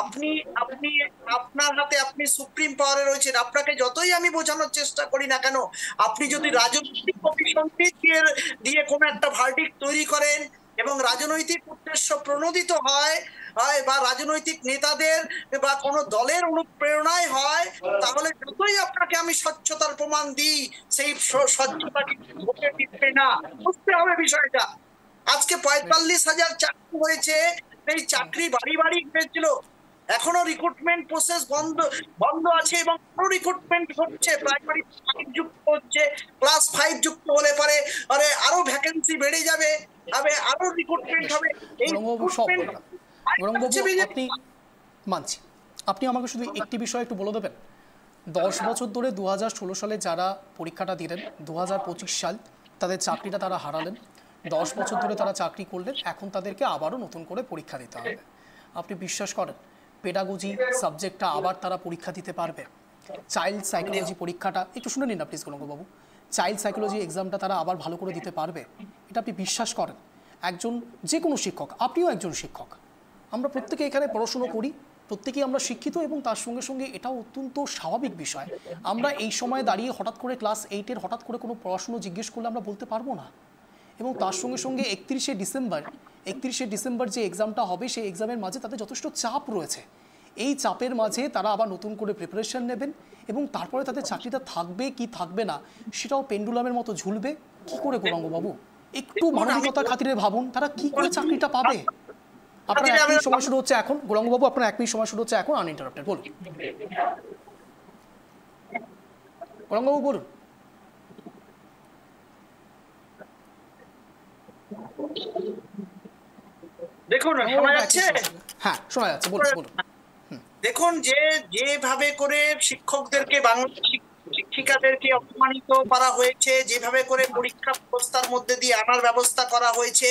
আপনি আপনি আপনার হাতে আপনি সুপ্রিম পাওয়ারে রয়েছেন। আপনাকে যতই আমি বোঝানোর চেষ্টা করি না কেন, আপনি যদি রাজনৈতিক কমিশন দিয়ে কোনো একটা ভার্ডিক্ট তৈরি করেন এবং রাজনৈতিক উদ্দেশ্য প্রণোদিত হয় বা রাজনৈতিক নেতাদের বা কোনো দলের অনুপ্রেরণায় হয়, তাহলে যতই আপনাকে আমি স্বচ্ছতার প্রমাণ দিই, সেই স্বচ্ছতাকে ভোটে টিকবে না। বুঝতে হবে বিষয়টা। আজকে ৪৫,০০০ চাকরি হয়েছে, সেই চাকরি বাড়ি বাড়ি হয়েছিল, এখনো রিক্রুটমেন্ট প্রসেস বন্ধ আছে এবং রিক্রুটমেন্ট হচ্ছে, প্রাইমারি 5 যুক্ত হচ্ছে, ক্লাস 5 যুক্ত হলে পরে আরো ভ্যাকেন্সি বেড়ে যাবে, আরো রিক্রুটমেন্ট হবে। এই আপনি মানছি, আপনি আমাকে শুধু একটি বিষয় একটু বলে দেবেন। 10 বছর ধরে 2016 সালে যারা পরীক্ষাটা দিলেন, 2025 সাল তাদের চাকরিটা তারা হারালেন, 10 বছর ধরে তারা চাকরি করলেন, এখন তাদেরকে আবারও নতুন করে পরীক্ষা দিতে হবে। আপনি বিশ্বাস করেন পেডাগোজি সাবজেক্টটা আবার তারা পরীক্ষা দিতে পারবে? চাইল্ড সাইকোলজি পরীক্ষাটা একটু শুনে নিন না প্লিজ বাবু, চাইল্ড সাইকোলজি এক্সামটা তারা আবার ভালো করে দিতে পারবে? এটা আপনি বিশ্বাস করেন? একজন যে কোনো শিক্ষক, আপনিও একজন শিক্ষক, আমরা প্রত্যেকে এখানে পড়াশুনো করি, প্রত্যেকেই আমরা শিক্ষিত, এবং তার সঙ্গে সঙ্গে এটাও অত্যন্ত স্বাভাবিক বিষয়। আমরা এই সময় দাঁড়িয়ে হঠাৎ করে ক্লাস 8-এর হঠাৎ করে কোনো পড়াশুনো জিজ্ঞেস করলে আমরা বলতে পারবো না। এবং তার সঙ্গে সঙ্গে 31শে ডিসেম্বর যে এক্সামটা হবে, সেই এক্সামের মাঝে তাদের যথেষ্ট চাপ রয়েছে। এই চাপের মাঝে তারা আবার নতুন করে প্রিপারেশন নেবেন এবং তারপরে তাদের চাকরিটা থাকবে কি থাকবে না সেটাও পেন্ডুলামের মতো ঝুলবে। কি করে গৌরাঙ্গবাবু, একটু মানবিকতার খাতিরে ভাবুন, তারা কি করে চাকরিটা পাবে? আপনার 1 মিনিট সময় শুরু হচ্ছে এখন গৌরাঙ্গবাবু, আপনার 1 মিনিট সময় শুরু হচ্ছে এখন, আনইন্টারাপ্টেড। বলুন গৌরাঙ্গবাবু, বলুন। দেখুন শোনা যাচ্ছে? হ্যাঁ শোনা যাচ্ছে, বলুন। দেখুন যেভাবে করে শিক্ষকদেরকে, বাংলা শিক্ষিকাদেরকে অপমানিত করা হয়েছে, যেভাবে করে পরীক্ষা ব্যবস্থার মধ্যে দিয়ে আনার ব্যবস্থা করা হয়েছে,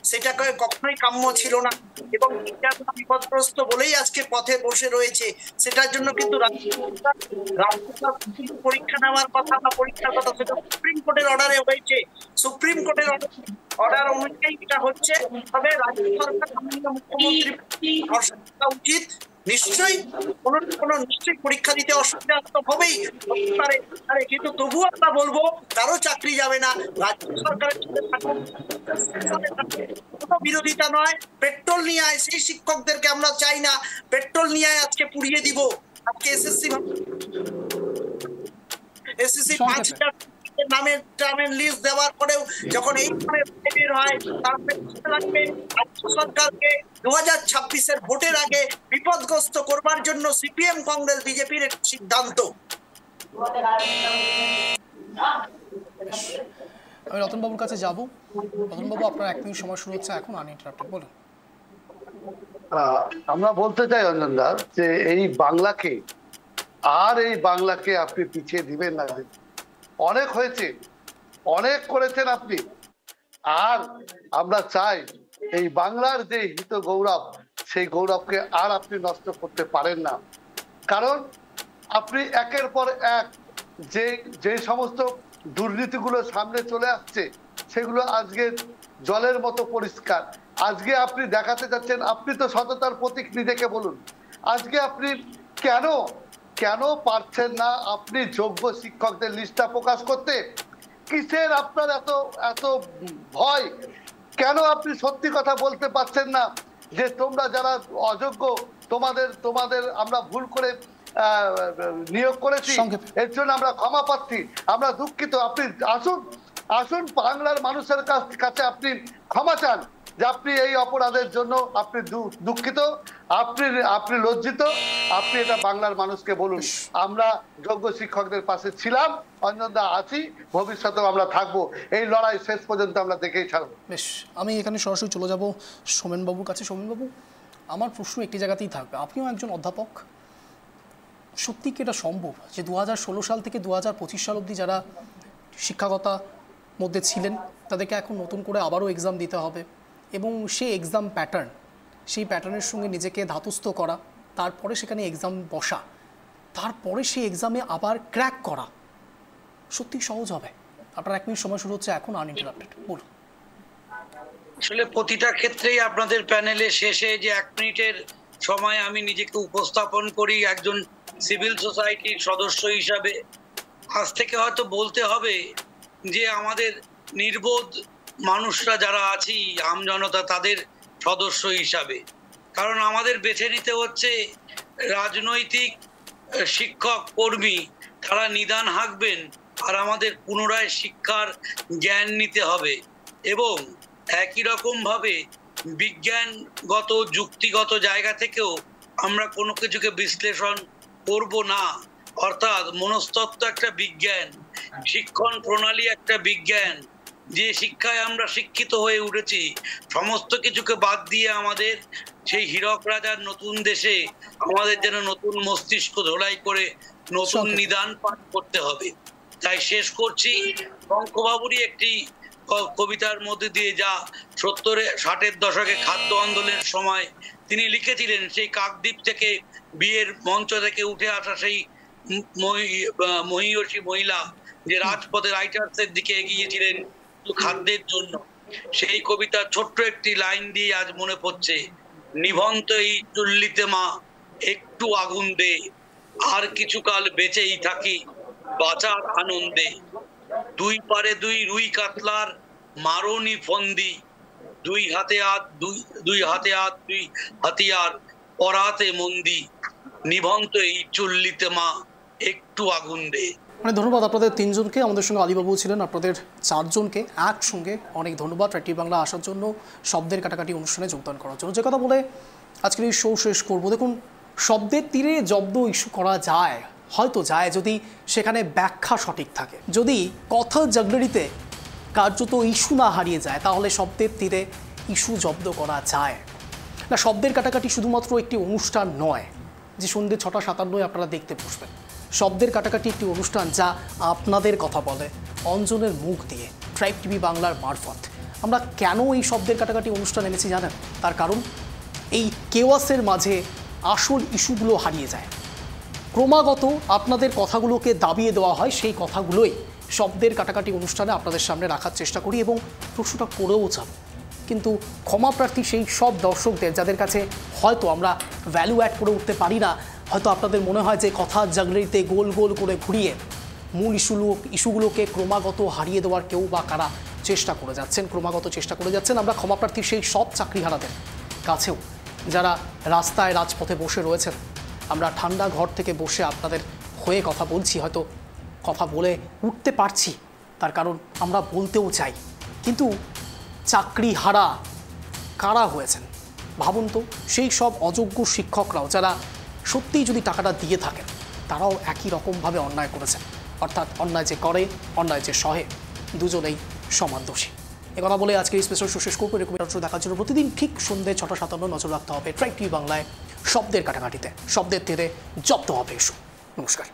সেটাকে কখনোই কাম্য ছিল না এবং বিপদগ্রস্ত বলেই আজকে পথে বসে রয়েছে। সেটার জন্য কিন্তু পরীক্ষা নেওয়ার কথা বা পরীক্ষার কথা সেটা সুপ্রিম কোর্টের অর্ডারে হয়েছে। সুপ্রিম কোর্টের অর্ডার অনুযায়ী এটা হচ্ছে। তবে রাজ্য সরকার মাননীয় মুখ্যমন্ত্রী উচিত নিশ্চয়ই নিশ্চয়ই পরীক্ষা দিতে অসুবিধা তো হবেই পারে, কিন্তু তবুও আমরা বলবো কারো চাকরি যাবে না। রাজ্য সরকারের কোনো বিরোধিতা নয়। পেট্রোল নিয়ে আয়, সেই শিক্ষকদেরকে আমরা চাই না। পেট্রোল নিয়ে আয়, আজকে পুড়িয়ে দিব। আজকে এসএসসি 5,000 নামের লিস্ট দেওয়ার পরেও যখন এই বের হয়, তারপরে লাগবে রাজ্য সরকারকে 2026-এর ভোটের আগে বিপদগ্রস্ত করবার জন্য সিপিএম, কংগ্রেস, বিজেপির একটি সিদ্ধান্ত। আমি রতনবাবুর কাছে যাব। রতনবাবু, আপনার 1 মিনিট সময় শুরু হচ্ছে এখন, আনইন্টারাপ্টেড। বলুন। আমরা বলতে চাই অঞ্জনদা যে এই বাংলাকে আপনি পিছিয়ে দিবেন না। অনেক হয়েছে, অনেক করেছেন আপনি, আর আমরা চাই এই বাংলার যে হিত গৌরব, সেই গৌরবকে আর আপনি নষ্ট করতে পারেন না। কারণ আপনি একের পর এক যে সমস্ত দুর্নীতিগুলো সামনে চলে আসছে, সেগুলো আজকে জলের মতো পরিষ্কার। আজকে আপনি দেখাতে যাচ্ছেন, আপনি তো সততার প্রতীক, নিজেকে বলুন। আজকে আপনি কেন কেন পারছেন না আপনি যোগ্য শিক্ষকদের লিস্টটা প্রকাশ করতে? কিসের আপনার এত এত ভয়? কেন আপনি সত্যি কথা বলতে পারছেন না যে তোমরা যারা অযোগ্য, তোমাদের তোমাদের আমরা ভুল করে নিয়োগ করেছি, এর জন্য আমরা ক্ষমা প্রার্থী, আমরা দুঃখিত। আপনি আসুন, আসুন বাংলার মানুষের কাছে আপনি ক্ষমা চান যে আপনি এই অপরাধের জন্য আপনি দুঃখিত, আপনি লজ্জিত, আপনি এটা বাংলার মানুষকে বলুন। আমরা যোগ্য শিক্ষকদের পাশে ছিলাম, অঞ্জনদা আছি, ভবিষ্যতেও আমরা থাকবো। এই লড়াই শেষ পর্যন্ত আমরা দেখেই ছাড়বো। বেশ, আমি এখানে সরাসরি চলে যাব সোমেনবাবুর কাছে। সোমেনবাবু, আমার প্রশ্ন একটি জায়গাতেই থাকবে, আপনিও একজন অধ্যাপক। সত্যি কি এটা সম্ভব যে 2016 সাল থেকে 2025 সাল অবধি যারা শিক্ষকতা মধ্যে ছিলেন তাদেরকে এখন নতুন করে আবারও এক্সাম দিতে হবে, এবং সেই এক্সাম প্যাটার্ন, সেই প্যাটার্নের সঙ্গে নিজেকে ধাতস্থ করা, তারপরে সেখানে এক্সাম বসা, তারপরে সেই এক্সামে আবার ক্র্যাক করা সত্যি সহজ হবে? আপনার 1 মিনিট সময় শুরু হচ্ছে এখন, আনইন্টারাপ্টেড, বলুন। আসলে প্রতিটা ক্ষেত্রেই আপনাদের প্যানেলে শেষে যে 1 মিনিটের সময় আমি নিজেকে উপস্থাপন করি একজন সিভিল সোসাইটির সদস্য হিসাবে, আজ থেকে হয়তো বলতে হবে যে আমাদের নির্বোধ মানুষরা যারা আছি, আমজনতা, তাদের সদস্য হিসাবে। কারণ আমাদের বেছে নিতে হচ্ছে রাজনৈতিক শিক্ষক কর্মী, তারা নিদান হাঁকবেন, আর আমাদের পুনরায় শিক্ষার জ্ঞান নিতে হবে। এবং একই রকম ভাবে বিজ্ঞানগত যুক্তিগত জায়গা থেকেও আমরা কোনো কিছুকে বিশ্লেষণ করব না। অর্থাৎ মনস্তত্ত্ব একটা বিজ্ঞান, শিক্ষণ প্রণালী একটা বিজ্ঞান, যে শিক্ষায় আমরা শিক্ষিত হয়ে উঠেছি, সমস্ত কিছুকে বাদ দিয়ে আমাদের সেই হীরক রাজার নতুন দেশে আমাদের যেন নতুন মস্তিষ্ক ধোলাই করে নতুন নিদান পাঠ করতে হবে। তাই শেষ করছি শঙ্কবাবুরই একটি কবিতার মধ্যে দিয়ে, যা 70-60-এর দশকে খাদ্য আন্দোলনের সময় তিনি লিখেছিলেন। সেই কাকদ্বীপ থেকে বিয়ের মঞ্চ থেকে উঠে আসা সেই মহিষী মহিলা যে রাজপথে রাইটার্সের দিকে এগিয়েছিলেন খাদ্যের জন্য, সেই কবিতার ছোট্ট একটি লাইন দিয়ে আজ মনে পড়ছে, নিভন্ত এই চুল্লিতে মা একটু আগুন দে, আর কিছুকাল বেঁচেই থাকি বাঁচার আনন্দে, 2 পারে 2 রুই কাতলার মারণি ফন্দি, 2 হাতে হাত 2 হাতিয়ার পরাতে মন্দি, নিভন্ত এই চুল্লিতে মা একটু আগুন দে। অনেক ধন্যবাদ আপনাদের 3 জনকে, আমাদের সঙ্গে আদিবাবু ছিলেন, আপনাদের 4 জনকে একসঙ্গে অনেক ধন্যবাদ ট্রাই টিভি বাংলা আসার জন্য, শব্দের কাটাকাটি অনুষ্ঠানে যোগদান করার জন্য। যে কথা বলে আজকের এই শো শেষ করব, দেখুন, শব্দের তীরে জব্দ ইস্যু করা যায়, হয়তো যায় যদি সেখানে ব্যাখ্যা সঠিক থাকে। যদি কথা জাগলারিতে কার্যত ইস্যু না হারিয়ে যায়, তাহলে শব্দের তীরে ইস্যু জব্দ করা যায় না। শব্দের কাটাকাটি শুধুমাত্র একটি অনুষ্ঠান নয় যে সন্ধ্যে 6:57 আপনারা দেখতে বসবেন। শব্দের কাটাকাটি একটি অনুষ্ঠান যা আপনাদের কথা বলে অঞ্জনের মুখ দিয়ে, ট্রাইব টিভি বাংলার মারফত। আমরা কেন এই শব্দের কাটাকাটি অনুষ্ঠান এনেছি জানেন? তার কারণ এই কেওয়াসের মাঝে আসল ইস্যুগুলো হারিয়ে যায়। ক্রমাগত আপনাদের কথাগুলোকে দাবিয়ে দেওয়া হয়, সেই কথাগুলোই শব্দের কাটাকাটি অনুষ্ঠানে আপনাদের সামনে রাখার চেষ্টা করি এবং প্রশ্নটা করেও যাব। কিন্তু ক্ষমাপ্রার্থী সেই সব দর্শকদের যাদের কাছে হয়তো আমরা ভ্যালু অ্যাড করে উঠতে পারি না। হয়তো আপনাদের মনে হয় যে কথা জাগলারিতে গোল গোল করে ঘুরিয়ে মূল ইস্যুগুলোকে ক্রমাগত হারিয়ে দেওয়ার কেউ বা কারা ক্রমাগত চেষ্টা করে যাচ্ছেন। আমরা ক্ষমাপ্রার্থী সেই সব চাকরিহারাদের কাছেও যারা রাস্তায় রাজপথে বসে রয়েছেন। আমরা ঠান্ডা ঘর থেকে বসে আপনাদের হয়ে কথা বলছি, হয়তো কথা বলে উঠতে পারছি, তার কারণ আমরা বলতেও চাই। কিন্তু চাকরিহারা কারা হয়েছেন ভাবুন তো। সেই সব অযোগ্য শিক্ষকরাও যারা সত্যিই যদি টাকাটা দিয়ে থাকেন, তারাও একই রকমভাবে অন্যায় করেছেন। অর্থাৎ অন্যায় যে করে, অন্যায় যে সহে, দুজনেই সমান দোষী। কথা বলে আজকে এই স্পেশাল শো শেষ করবো। এরকম দেখার জন্য প্রতিদিন ঠিক সন্ধ্যে 6:57 নজর রাখতে হবে ট্রাইব টিভি বাংলায় শব্দের কাটাকাটিতে। শব্দের তীরে জব্দ হবে এসো। নমস্কার।